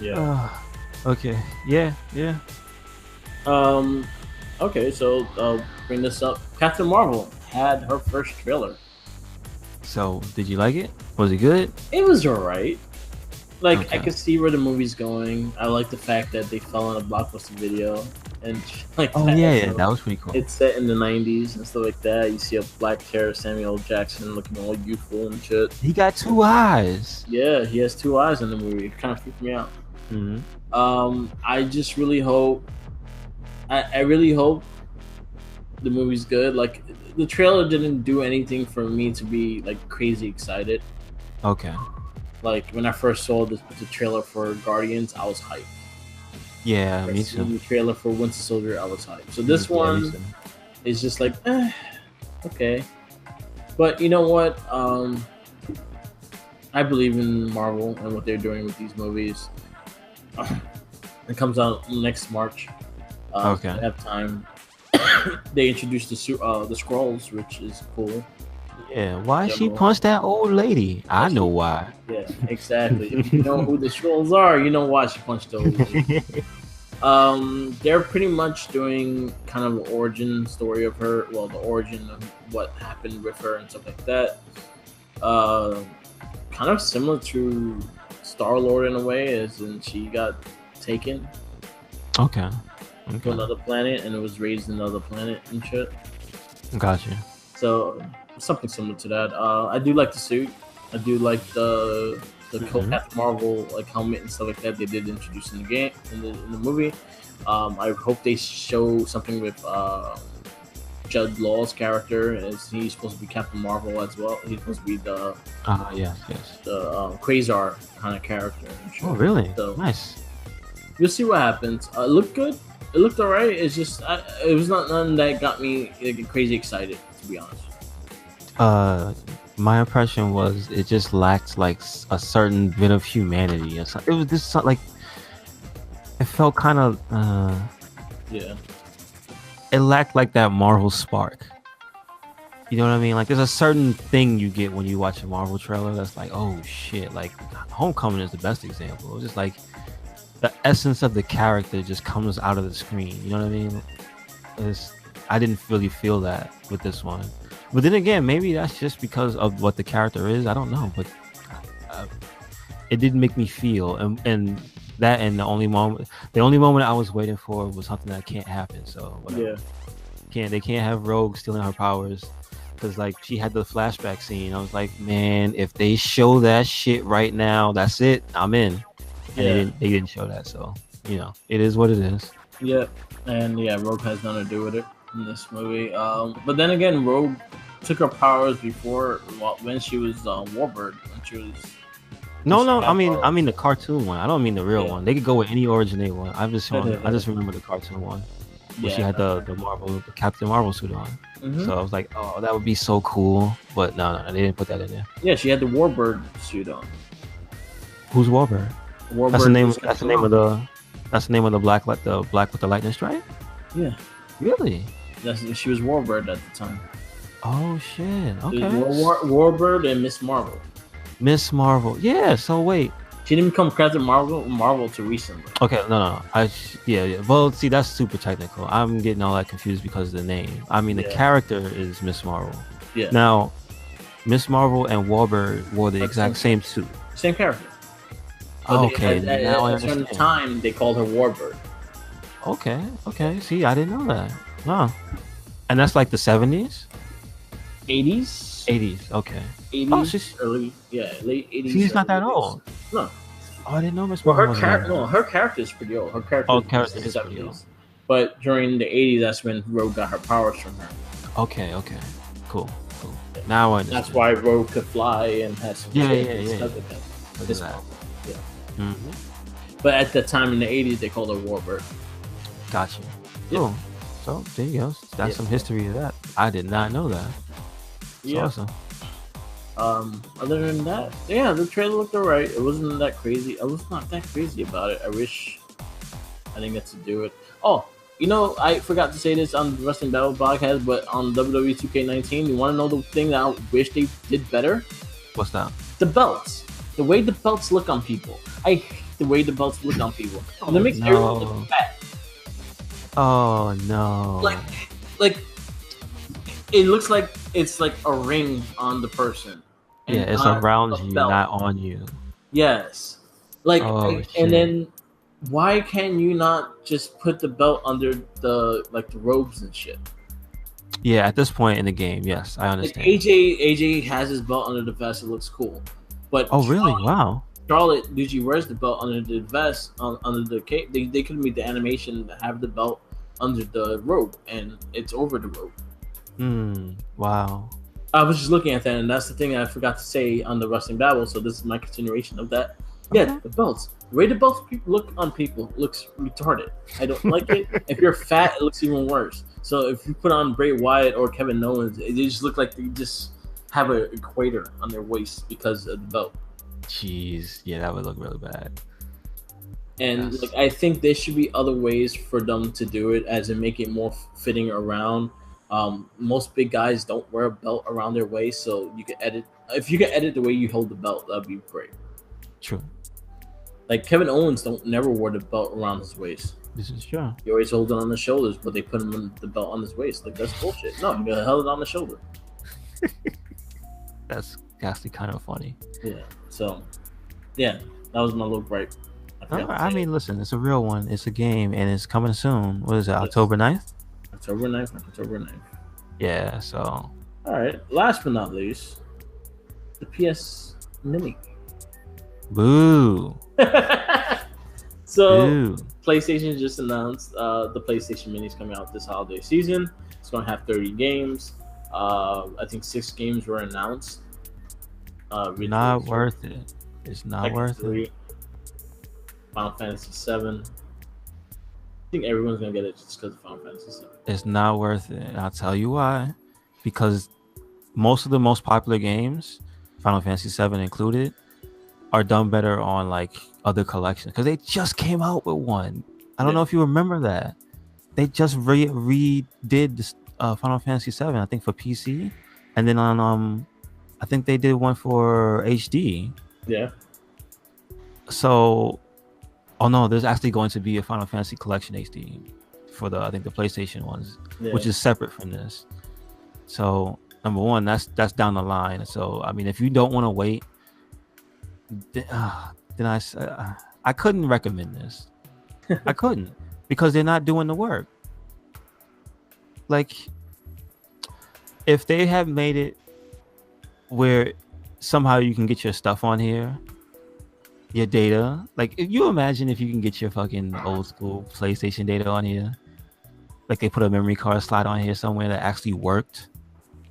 Yeah. Okay. Yeah. Yeah. Okay, so bring this up. Captain Marvel had her first trailer. So, did you like it? Was it good? It was alright. Like I Okay. could see where the movie's going. I like the fact that they fell in a blockbuster video and like Oh that. yeah, You yeah, know, that was pretty cool. it's set in the '90s and stuff like that. You see a black hair Samuel Jackson looking all youthful and shit. He got 2 eyes. Yeah, he has 2 eyes in the movie. It kind of freaked me out. Mm-hmm. I just really hope. I really hope the movie's good. Like the trailer didn't do anything for me to be like crazy excited. Okay. Like when I first saw the trailer for Guardians, I was hyped. Yeah, me Seeing too. the trailer for Winter Soldier, I was hyped. So this Yeah, me one too. is just like, okay. But you know what? I believe in Marvel and what they're doing with these movies. It comes out next March. Okay. They have time. They introduced the Skrulls, which is cool. Yeah, why she Demo. punched that old lady? I know why. Yeah, exactly. If you know who the Skrulls are, you know why she punched those. They're pretty much doing kind of an origin story of her. Well, the origin of what happened with her and stuff like that. Kind of similar to Star-Lord in a way, as in she got taken Okay. to Okay. another planet and it was raised in another planet and shit. Gotcha. So something similar to that. I do like the suit. I do like the Captain Marvel like helmet and stuff like that. They did introduce in the game in the movie. I hope they show something with Judd Law's character, as he's supposed to be Captain Marvel as well. He's supposed to be the Yes, yes. Quasar kind of character. And shit. Oh, really? So Nice. we'll see what happens. It looked good. It looked alright. It's just it was not none that got me like, crazy excited, to be honest. My impression was it just lacked like a certain bit of humanity. It was just like it felt kind of Yeah. it lacked like that Marvel spark. You know what I mean? Like there's a certain thing you get when you watch a Marvel trailer that's like, oh shit! Like Homecoming is the best example. It was just like the essence of the character just comes out of the screen. You know what I mean? I didn't really feel that with this one. But then again, maybe that's just because of what the character is. I don't know, but it didn't make me feel. And that, and the only moment I was waiting for was something that can't happen. So whatever. Yeah. They can't have Rogue stealing her powers, because like she had the flashback scene. I was like, man, if they show that shit right now, that's it. I'm in. And they didn't show that. So you know, it is what it is. Yeah. And yeah, Rogue has nothing to do with it in this movie. But then again, Rogue took her powers before when she was Warbird. When she was No. I mean the cartoon one. I don't mean the real Yeah. one. They could go with any originate one. I just remember the cartoon one where she had the Captain Marvel suit on. Mhm. So I was like, oh, that would be so cool. But no, they didn't put that in there. Yeah, she had the Warbird suit on. Who's Warbird? Warbird That's the name. was That's the name of the black with the lightning strike. Yeah. Really? She was Warbird at the time. Oh shit. Okay. It was Warbird and Miss Marvel. Miss Marvel. Yeah. So wait. She didn't become Captain Marvel till recently. Okay. No. Yeah. Well, see, that's super technical. I'm getting all that confused because of the name. I mean, the character is Miss Marvel. Yeah. Now, Miss Marvel and Warbird wore the exact same suit. Same character. Okay. Now I at a certain understand. time, they called her Warbird. Okay. See, I didn't know that. Wow. And that's like the 70s? 80s? 80s. Okay. 80s, Oh, she's late 80s. she's not that 70s. old. No. Oh, I didn't know Miss Well, Marvel was that old. her character is pretty old. Her character Character is in is the pretty 70s. old. But during the 80s, that's when Rogue got her powers from her. Okay. Cool. Now I understand. That's why Rogue could fly and has some Yeah, shit yeah, and yeah. stuff like that. Look It's at that. fun. Yeah. Mm-hmm. But at the time in the 80s, they called it Warbird. Gotcha. Yeah. Cool. So there you go. That's some history of that. I did not know that. It's awesome. Other than that, yeah, the trailer looked alright. It wasn't that crazy. I was not that crazy about it. I wish I didn't get to do it. Oh, you know, I forgot to say this on the Wrestling Battle podcast, but on WWE 2K19, you want to know the thing that I wish they did better? What's that? The belts. The way the belts look on people. I hate the way the belts look on people. And it makes everyone look fat. Oh no. Like it looks like it's like a ring on the person. Yeah, it's around you, not on you. Yes. Like, shit. And then why can you not just put the belt under the robes and shit? Yeah, at this point in the game, yes, I understand. Like AJ has his belt under the vest. It looks cool. But really? Wow. Charlotte usually wears the belt under the vest, under the cape. They could have made the animation to have the belt under the robe, and it's over the robe. Wow. I was just looking at that, and that's the thing I forgot to say on the Wrestling Babble. So this is my continuation of that. Yeah, the belts. The way the belts look on people looks retarded. I don't like it. If you're fat, it looks even worse. So if you put on Bray Wyatt or Kevin Owens, they just look like they just have an equator on their waist because of the belt. Jeez, yeah, that would look really bad. And I think there should be other ways for them to do it, as in make it more fitting around. Most big guys don't wear a belt around their waist, so you can edit. If you can edit the way you hold the belt, that'd be great. True. Like Kevin Owens never wore the belt around his waist. This is true. He always holds it on the shoulders, but they put him in the belt on his waist. Like, that's bullshit. No, he held it on the shoulder. That's actually kind of funny. Yeah. So, yeah, that was my little gripe. I mean, listen, it's a real one. It's a game, and it's coming soon. What is it, October 9th? October 9th. Yeah, so. All right. Last but not least, the PS Mini. Boo. So, Boo. PlayStation just announced the PlayStation Mini is coming out this holiday season. It's going to have 30 games. I think 6 games were announced. Not worth it. It's not worth it. Final Fantasy 7. I think everyone's gonna get it just because of Final Fantasy 7. It's not worth it. And I'll tell you why. Because most of the most popular games, Final Fantasy 7 included, are done better on like other collections. Because they just came out with one. I don't know if you remember that. They just redid this, Final Fantasy 7, I think, for PC, and then on I think they did one for HD. Yeah. So, oh no, there's actually going to be a Final Fantasy Collection HD for the, I think, the PlayStation ones, which is separate from this. So number one, that's down the line. So I mean, if you don't want to wait, then I couldn't recommend this. I couldn't, because they're not doing the work. Like, if they have made it where somehow you can get your stuff on here, your data, like, if you imagine if you can get your fucking old school PlayStation data on here, like they put a memory card slot on here somewhere that actually worked,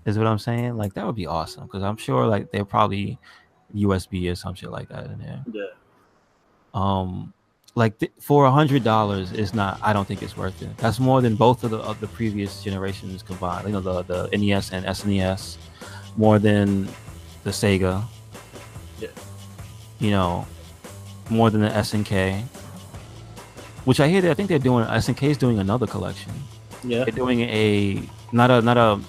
is what I'm saying. Like, that would be awesome, because I'm sure like they're probably USB or some shit like that in there. Yeah. Like for $100 is not. I don't think it's worth it. That's more than both of the previous generations combined. You know, the NES and SNES, more than the Sega. Yeah. You know, more than the SNK. Which I hear that I think they're doing. SNK is doing another collection. Yeah. They're doing a not a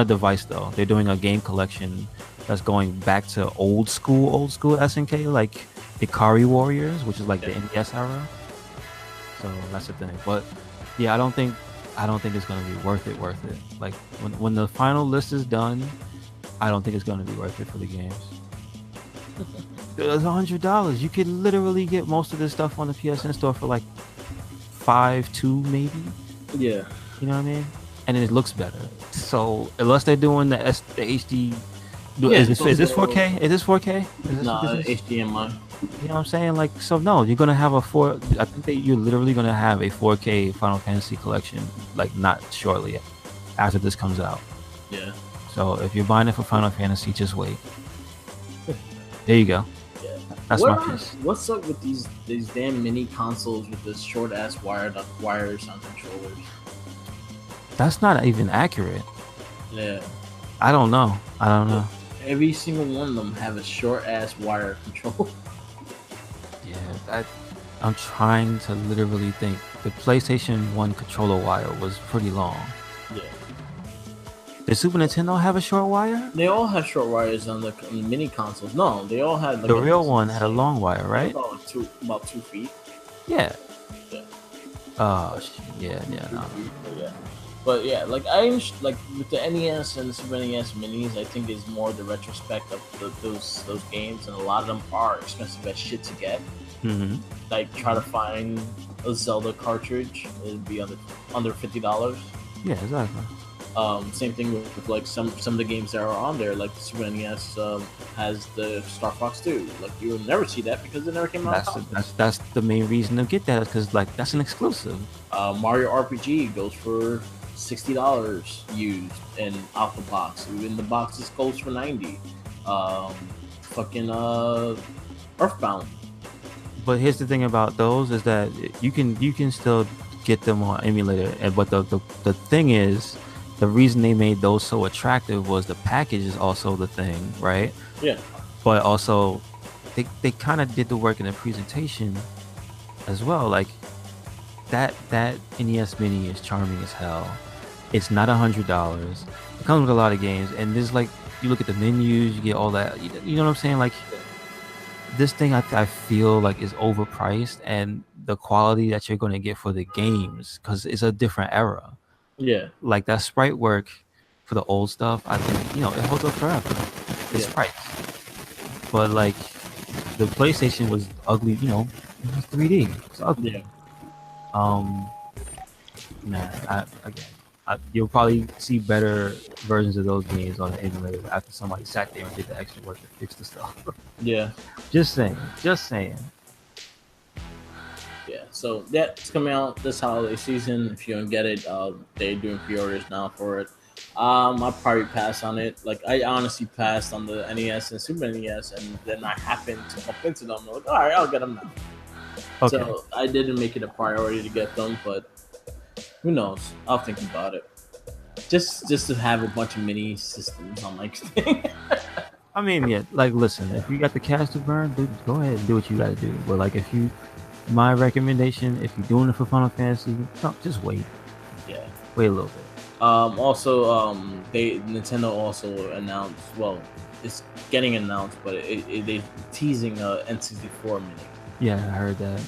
device though. They're doing a game collection that's going back to old school SNK, like Ikari Warriors, which is like the NES era. So that's the thing. But yeah, I don't think it's gonna be worth it. Like when the final list is done, I don't think it's gonna be worth it for the games. It's $100. You could literally get most of this stuff on the PSN store for like $5.2 maybe. Yeah. You know what I mean? And it looks better. So unless they're doing the HD. Is this 4K? Is this 4K? HDMI. You know what I'm saying? Like, so no, you're gonna have I think that you're literally gonna have a 4K Final Fantasy collection, like, not shortly after this comes out. Yeah. So if you're buying it for Final Fantasy, just wait. There you go. Yeah. That's my piece. What's up with these damn mini consoles with this short ass wires on controllers? That's not even accurate. Yeah. I don't know. Every single one of them have a short ass wire control. Yeah, I'm trying to literally think. The PlayStation 1 controller wire was pretty long. Yeah. Did Super Nintendo have a short wire? They all have short wires on the mini consoles. No, they all had like the real one had a long wire, right? About 2 feet. Yeah. Yeah. Oh shit. Yeah. No. But yeah, like I'm like with the NES and the Super NES minis, I think is more the retrospect of those games, and a lot of them are expensive as shit to get. Mm-hmm. Like try to find a Zelda cartridge, it'd be under $50. Yeah, exactly. Same thing with like some of the games that are on there, like the Super NES has the Star Fox 2. Like you'll never see that because it never came out. That's the main reason to get that, because like that's an exclusive. Mario RPG goes for $60 used and out the box. In the box it goes for $90. Earthbound. But here's the thing about those is that you can still get them on emulator, but the thing is, the reason they made those so attractive was the package is also the thing, right? Yeah. But also, they kind of did the work in the presentation as well. Like that NES Mini is charming as hell. It's not $100. It comes with a lot of games, and there's like, you look at the menus, you get all that. You know what I'm saying? Like this thing, I feel like is overpriced, and the quality that you're going to get for the games, because it's a different era. Yeah. Like that sprite work for the old stuff, I think, it holds up forever. It's priced. But like the PlayStation was ugly, it was 3D. It's ugly. Yeah. You'll probably see better versions of those games on the emulator after somebody sat there and did the extra work to fix the stuff. Yeah. Just saying. Yeah, so it's coming out this holiday season. If you don't get it, they're doing pre-orders now for it. I'll probably pass on it. Like I honestly passed on the NES and Super NES, and then I happened to bump into them. I'm like, all right, I'll get them now. Okay. So I didn't make it a priority to get them, but who knows? I'll think about it. Just to have a bunch of mini systems on my thing. I mean, yeah. Like, listen, if you got the cash to burn, dude, go ahead and do what you got to do. But like, my recommendation, if you're doing it for Final Fantasy, no, just wait. Yeah. Wait a little bit. Nintendo also announced, well, it's getting announced, but they're teasing a N64 mini. Yeah, I heard that.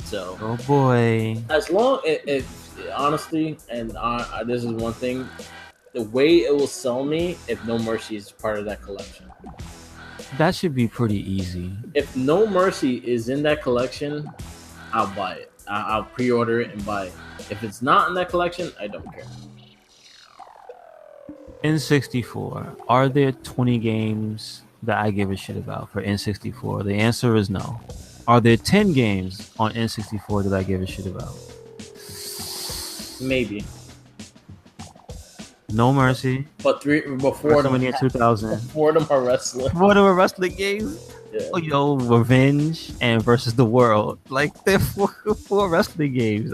So. Oh boy. As long it honestly, and this is one thing, the way it will sell me if No Mercy is part of that collection. That should be pretty easy. If No Mercy is in that collection, I'll buy it. I'll pre-order it and buy it. If it's not in that collection, I don't care. N64. Are there 20 games that I give a shit about for N64? The answer is no. Are there 10 games on N64 that I give a shit about? Maybe. No Mercy. But before them, 2000. Four of them are wrestling. Four of them are wrestling games. Yeah. Revenge and Versus the World. Like, they're four wrestling games.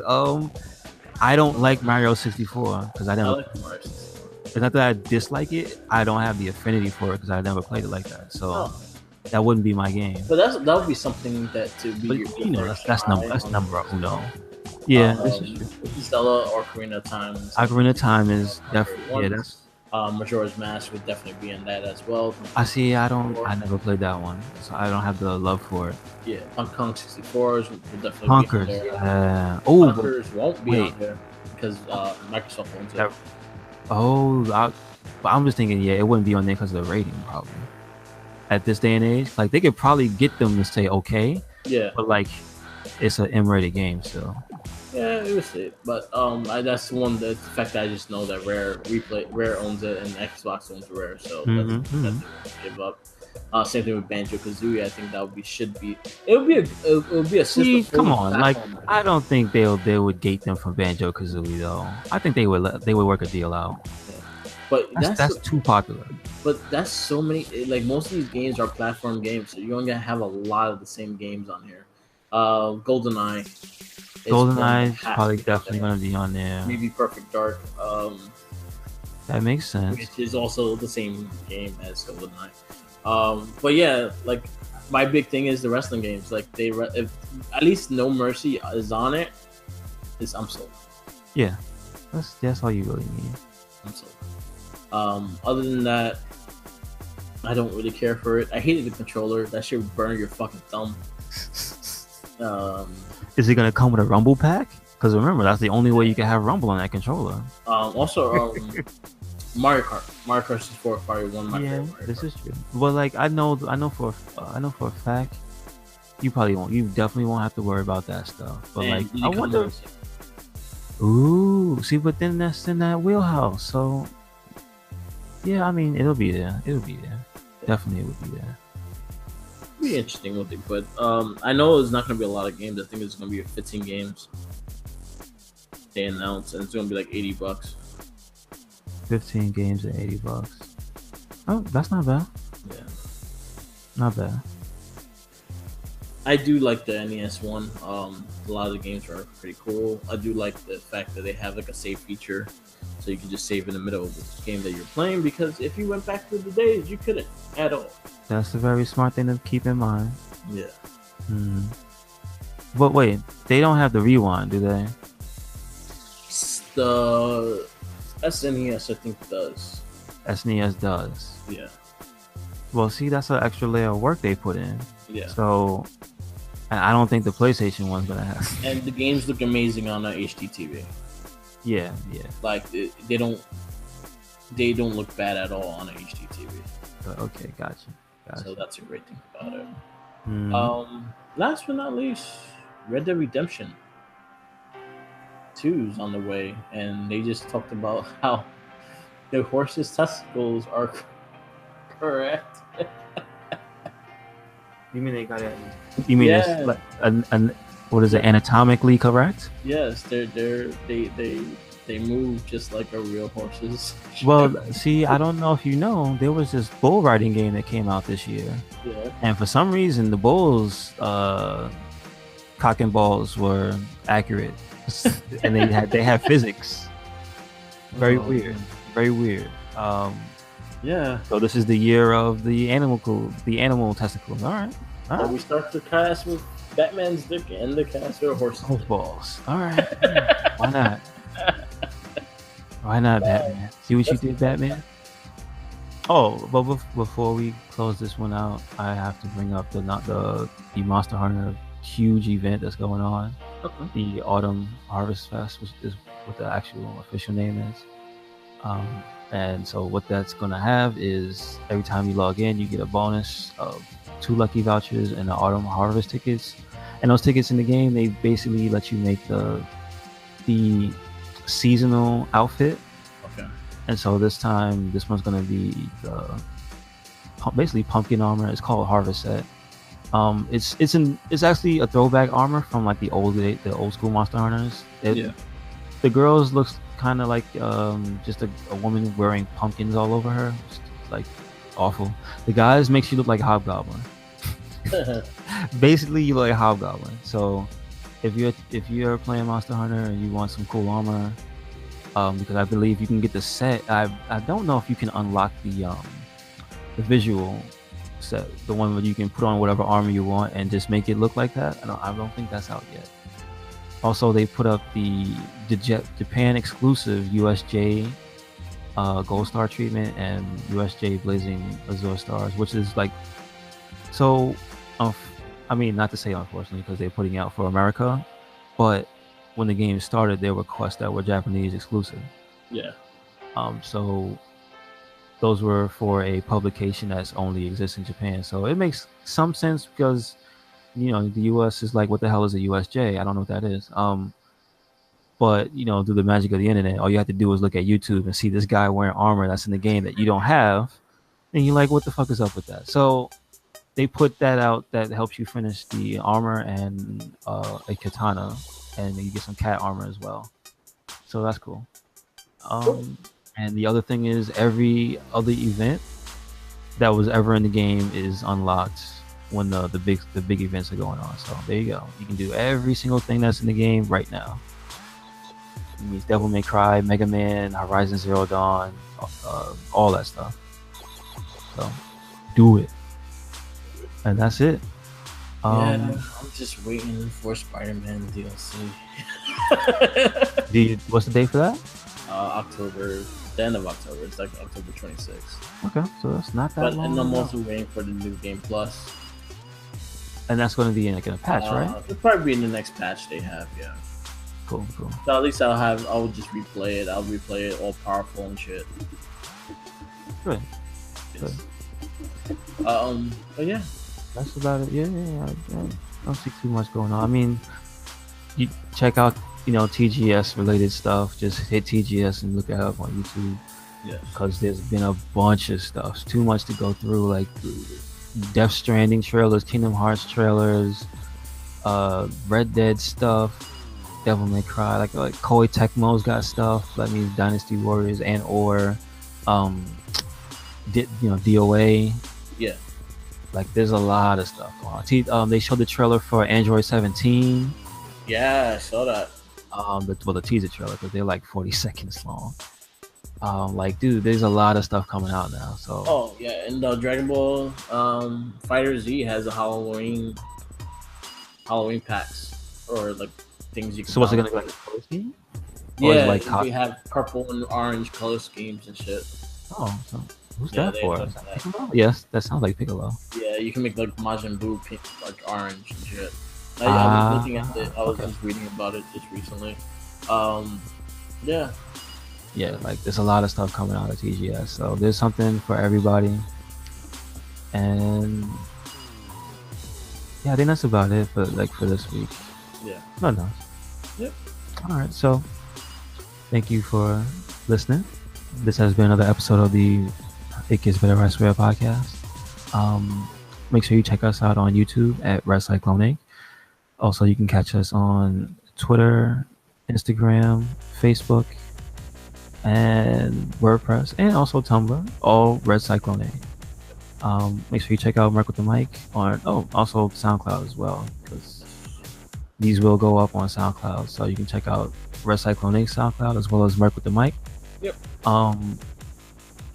I don't like Mario 64 because I like Mario 64. It's not that I dislike it. I don't have the affinity for it because I never played it like that. So that wouldn't be my game. But that would be something that to be. But that's number uno. Yeah, this is true. Zelda or Ocarina of Time. Ocarina of Time is definitely that's. Majora's Mask would definitely be in that as well. I never played that one, so I don't have the love for it. Yeah, Kong 64s will definitely Punkers, be on there. Yeah. Punkers won't be on there because Microsoft owns it. But I'm just thinking, it wouldn't be on there because of the rating, probably. At this day and age, like they could probably get them to say okay. Yeah. But like, it's an M-rated game, so. Yeah, it was it. But that's the fact that I just know that Rare owns it and Xbox owns Rare, so that's give up. Same thing with Banjo-Kazooie. I think that would be it would be a system. Come on, like I don't think they would gate them from Banjo-Kazooie though. I think they would work a deal out. But That's too popular. that's so many. Like most of these games are platform games, so you're only gonna have a lot of the same games on here. GoldenEye is one that GoldenEye's has to probably be on definitely there. gonna be on there. Maybe Perfect Dark, That makes sense. which is also the same game as GoldenEye. But yeah, like my big thing is the wrestling games. Like if at least No Mercy is on it, I'm sold. Yeah, that's all you really need. I'm sold. Other than that, I don't really care for it. I hated the controller. That shit would burn your fucking thumb. Is it gonna come with a Rumble pack? Because remember, that's the only way you can have Rumble on that controller. Also, Mario Kart. Mario Kart 64 probably one of my favorite. Mario This Kart. is true. But like, I know for a fact, you probably won't. You definitely won't have to worry about that stuff. But And like, Diddy I Kong wonder. Racing. Ooh, see, but then that's in that wheelhouse. So, yeah, I mean, it'll be there. It'll be there. Definitely, it would be there. It'll be interesting with it, but I know it's not gonna be a lot of games. I think it's gonna be 15 games. They announced, and it's gonna be like $80. 15 games at $80. Oh, that's not bad. Yeah, Not bad. I do like the NES one. A lot of the games are pretty cool. I do like the fact that they have like a save feature, so you can just save in the middle of the game that you're playing. Because if you went back to the days, you couldn't at all. That's a very smart thing to keep in mind. Yeah. But wait, they don't have the rewind, do they? The SNES, I think, does. SNES does. Yeah. Well, see, that's an extra layer of work they put in. Yeah. So, and I don't think the PlayStation one's gonna have. And the games look amazing on a HD TV. Yeah. Like they don't look bad at all on a HD TV. Okay, gotcha. So that's a great thing about it. Mhm. Last but not least, Red Dead Redemption 2 is on the way, and they just talked about how the horse's testicles are correct. You mean they got it? You mean Yeah. it's like an what is it, anatomically correct? Yes, they move just like a real horse's. Well, see, I don't know if you know, there was this bull riding game that came out this year, Yeah. and for some reason, the bulls' cock and balls were accurate, and they had physics. Very Oh. weird. Very weird. Yeah. So this is the year of the animal testicles. All right. So we start the cast with Batman's dick and the cast with horse. Horse balls. All right. Why not? Why not, Batman? See what you did, Batman? Oh, but before we close this one out, I have to bring up the Monster Hunter huge event that's going on. Okay. The Autumn Harvest Fest, which is what the actual official name is. And so what that's going to have is every time you log in, you get a bonus of 2 lucky vouchers and the Autumn Harvest tickets. And those tickets in the game, they basically let you make the seasonal outfit. Okay. And so this one's going to be basically pumpkin armor. It's called Harvest Set. It's actually a throwback armor from like the old school Monster Hunters. The girls looks kind of like just a woman wearing pumpkins all over her. It's like awful. The guys makes you look like a Hobgoblin. Basically, you look like a Hobgoblin. So if you're playing Monster Hunter and you want some cool armor, because I believe you can get the set. I don't know if you can unlock the visual set, the one where you can put on whatever armor you want and just make it look like that. I don't think that's out yet. Also, they put up the Japan exclusive USJ Gold Star treatment and USJ Blazing Azure Stars, which is like so. I mean, not to say unfortunately, because they're putting out for America, but when the game started, there were quests that were Japanese exclusive. Yeah. So those were for a publication that's only exists in Japan. So it makes some sense because, you know, the US is like, what the hell is a USJ? I don't know what that is. But, you know, through the magic of the internet, all you have to do is look at YouTube and see this guy wearing armor that's in the game that you don't have. And you're like, what the fuck is up with that? So they put that out that helps you finish the armor and a katana, and you get some cat armor as well. So that's cool. And the other thing is, every other event that was ever in the game is unlocked when the big events are going on. So there you go. You can do every single thing that's in the game right now. It means Devil May Cry, Mega Man, Horizon Zero Dawn, all that stuff. So do it, and that's it. I'm just waiting for Spider-Man DLC. What's the date for that? October, the end of October. It's like October 26th. Okay, so that's not that long. And I'm ago. also waiting for the new Game Plus. And that's going to be in a patch, right? It'll probably be in the next patch they have, yeah. Cool. So at least I'll just replay it. I'll replay it all powerful and shit. Good. Yes. But yeah. That's about it. Yeah. I don't see too much going on. I mean, you check out, TGS related stuff. Just hit TGS and look it up on YouTube. Yeah. Because there's been a bunch of stuff. It's too much to go through. Like Death Stranding trailers, Kingdom Hearts trailers, Red Dead stuff, Devil May Cry. Like Koei Tecmo's got stuff. That means Dynasty Warriors and DOA. Yeah. Like there's a lot of stuff going on. They showed the trailer for Android 17. Yeah, I saw that. The teaser trailer, because they're like 40 seconds long. Dude, there's a lot of stuff coming out now. So. Oh yeah, and Dragon Ball Fighter Z has a Halloween packs or like things you can. So what's it gonna be, like a color scheme? Yeah, we have purple and orange color schemes and shit. Oh, so who's that for? That. Yes, that sounds like Piccolo. Yeah, you can make like Majin Buu pink, like orange and shit. I was looking at it. I was just reading about it just recently. Yeah. Yeah, like there's a lot of stuff coming out of TGS, so there's something for everybody. And yeah, I think that's about it for this week. Yeah. No. Yep. All right, so thank you for listening. This has been another episode of the It Gets Better Elsewhere podcast. Make sure you check us out on YouTube at RedCycloneInc. Also, you can catch us on Twitter, Instagram, Facebook, and WordPress, and also Tumblr, all RedCycloneInc. Make sure you check out Merc with the Mic on also SoundCloud as well, because these will go up on SoundCloud, so you can check out RedCycloneInc SoundCloud as well as Merc with the Mic. Yep.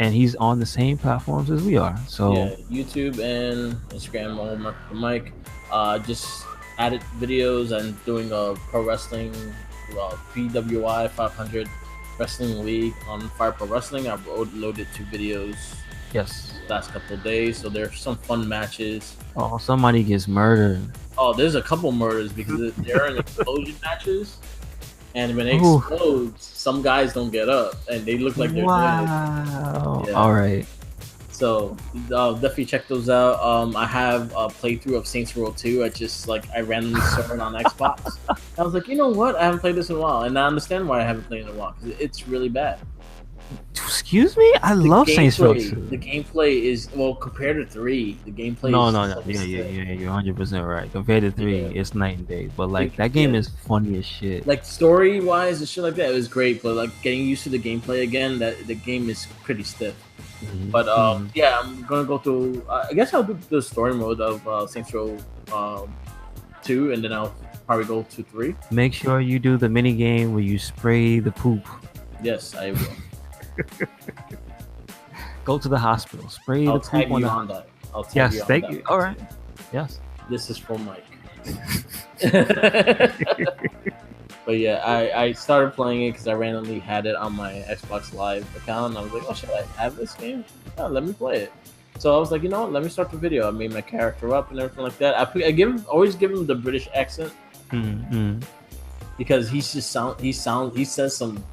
And he's on the same platforms as we are. So yeah, YouTube and Instagram, all Merc with the Mic. Just added videos. I'm doing a pro wrestling PWI 500 Wrestling League on Fire Pro Wrestling. I've loaded 2 videos. Yes. Last couple of days, so there's some fun matches. Oh, somebody gets murdered. Oh, there's a couple murders because they're in explosion matches, and when they explode, some guys don't get up, and they look like they're dead. Wow. Yeah. All right. So definitely check those out. I have a playthrough of Saints Row 2. I randomly saw it on Xbox. I was like, you know what? I haven't played this in a while, and I understand why I haven't played it in a while because it's really bad. Excuse me? I love Saints Row 2. The gameplay is, compared to 3, the gameplay No. is Yeah, you're 100% right. Compared to 3, it's night and day. But that game is funny as shit. Like story-wise and shit like that, it was great. But like getting used to the gameplay again, that the game is pretty stiff. Mm-hmm. But yeah, I'm gonna go through. I guess I'll do the story mode of Saints Row 2, and then I'll probably go to 3. Make sure you do the mini game where you spray the poop. Yes, I will. Go to the hospital. Spray I'll the tag poop you on on that. Yes, thank you. All right. Yes. This is for Mike. But yeah, I started playing it because I randomly had it on my Xbox Live account, and I was like, oh, should I have this game? Oh, let me play it. So I was like, you know what? Let me start the video. I made my character up and everything like that. I always give him the British accent because he says some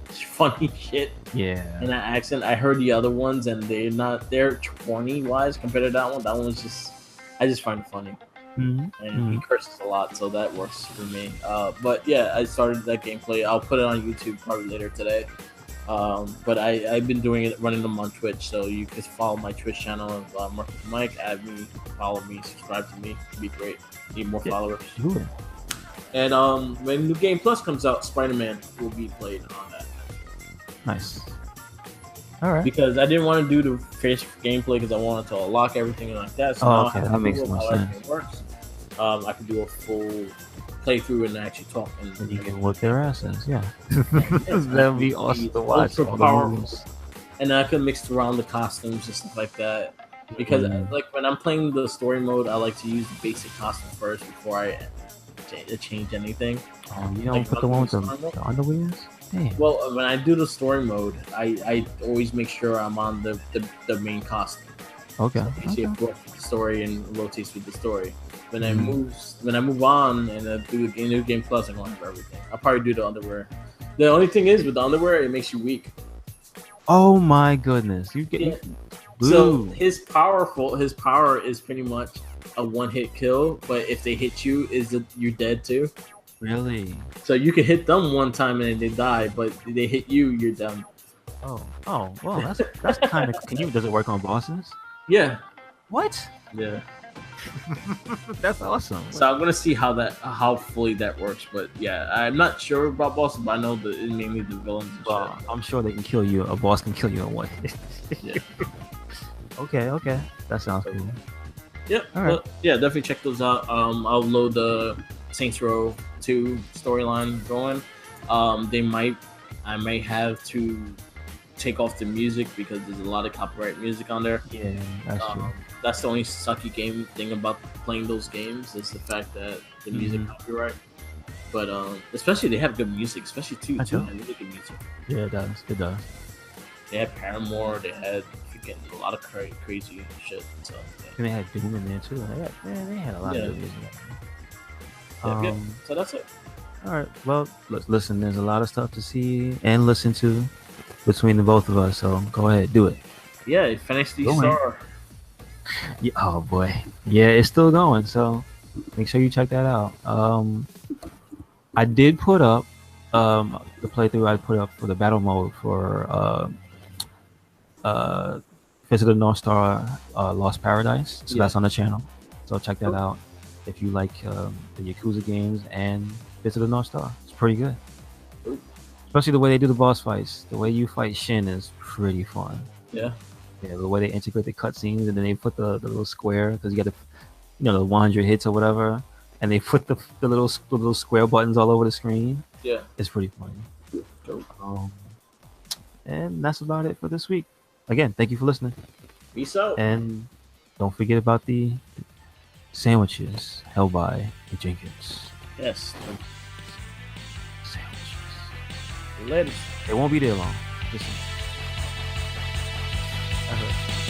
funny shit in that accent. I heard the other ones, and they're corny wise compared to that one. That one was I just find it funny. And he curses a lot, so that works for me. But yeah, I started that gameplay. I'll put it on YouTube probably later today. But I've been running them on Twitch, so you can follow my Twitch channel of Mark with Mike. Add me, follow me, subscribe to me. It'd be great. Need more followers. Sure. And when New Game Plus comes out, Spider-Man will be played on that. Nice. All right. because I didn't want to do the first gameplay because I wanted to unlock everything and like that. So Oh, now okay, I have that a makes clue more how sense. everything works. I can do a full playthrough and actually talk. And you can whip their asses. Yeah, yeah, that would be awesome to watch. ultra All the powerful. moves. And I could mix around the costumes and stuff like that. Because like when I'm playing the story mode, I like to use the basic costume first before I change anything. You don't Like, put the one with the underwears? Damn. Well, when I do the story mode, I always make sure I'm on the main costume. Okay. So you see Okay. it works with the story and rotates with the story. When I Mhm. move on and I do the new game plus, I'm going for everything. I'll probably do the underwear. The only thing is with the underwear, it makes you weak. Oh my goodness! You get Yeah. boo. So his power is pretty much a one hit kill, but if they hit you, you're dead too. Really? So you can hit them one time and they die, but if they hit you, you're done. Oh. Well, that's kind of. Can you? Does it work on bosses? Yeah, What? yeah. That's awesome. So I'm gonna see how fully that works, but yeah, I'm not sure about bosses, but I know that it's mainly the villains. And Well, I'm sure they can kill you. A boss can kill you in one hit. Yeah. Okay. That sounds cool. Yep. All right. But yeah, definitely check those out. I'll load the Saints Row 2 storyline going. I might have to take off the music because there's a lot of copyright music on there. Yeah, that's true. That's the only sucky game thing about playing those games is the fact that the music copyright. But especially they have good music, especially two have really good music. Yeah, it does. It does. They had Paramore. They had a lot of crazy shit. So And they had Doom in there too. They had a lot of good music. yeah. So that's it. All right. Well, listen. There's a lot of stuff to see and listen to between the both of us. So go ahead, do it. Yeah, Fantasy Go Star. Yeah, oh boy. Yeah, it's still going. So make sure you check that out. I did put up the playthrough I put up for the battle mode for Fist of the North Star Lost Paradise. So that's on the channel. So check that out if you like the Yakuza games and Fist of the North Star. It's pretty good. Especially the way they do the boss fights. The way you fight Shin is pretty fun. Yeah. Yeah, the way they integrate the cutscenes and then they put the little square because you got the 100 hits or whatever, and they put the little square buttons all over the screen. Yeah. It's pretty funny. And that's about it for this week. Again, thank you for listening. Peace out. And don't forget about the sandwiches held by the Jenkins. Yes. Sandwiches. Later. They won't be there long. Listen. I heard.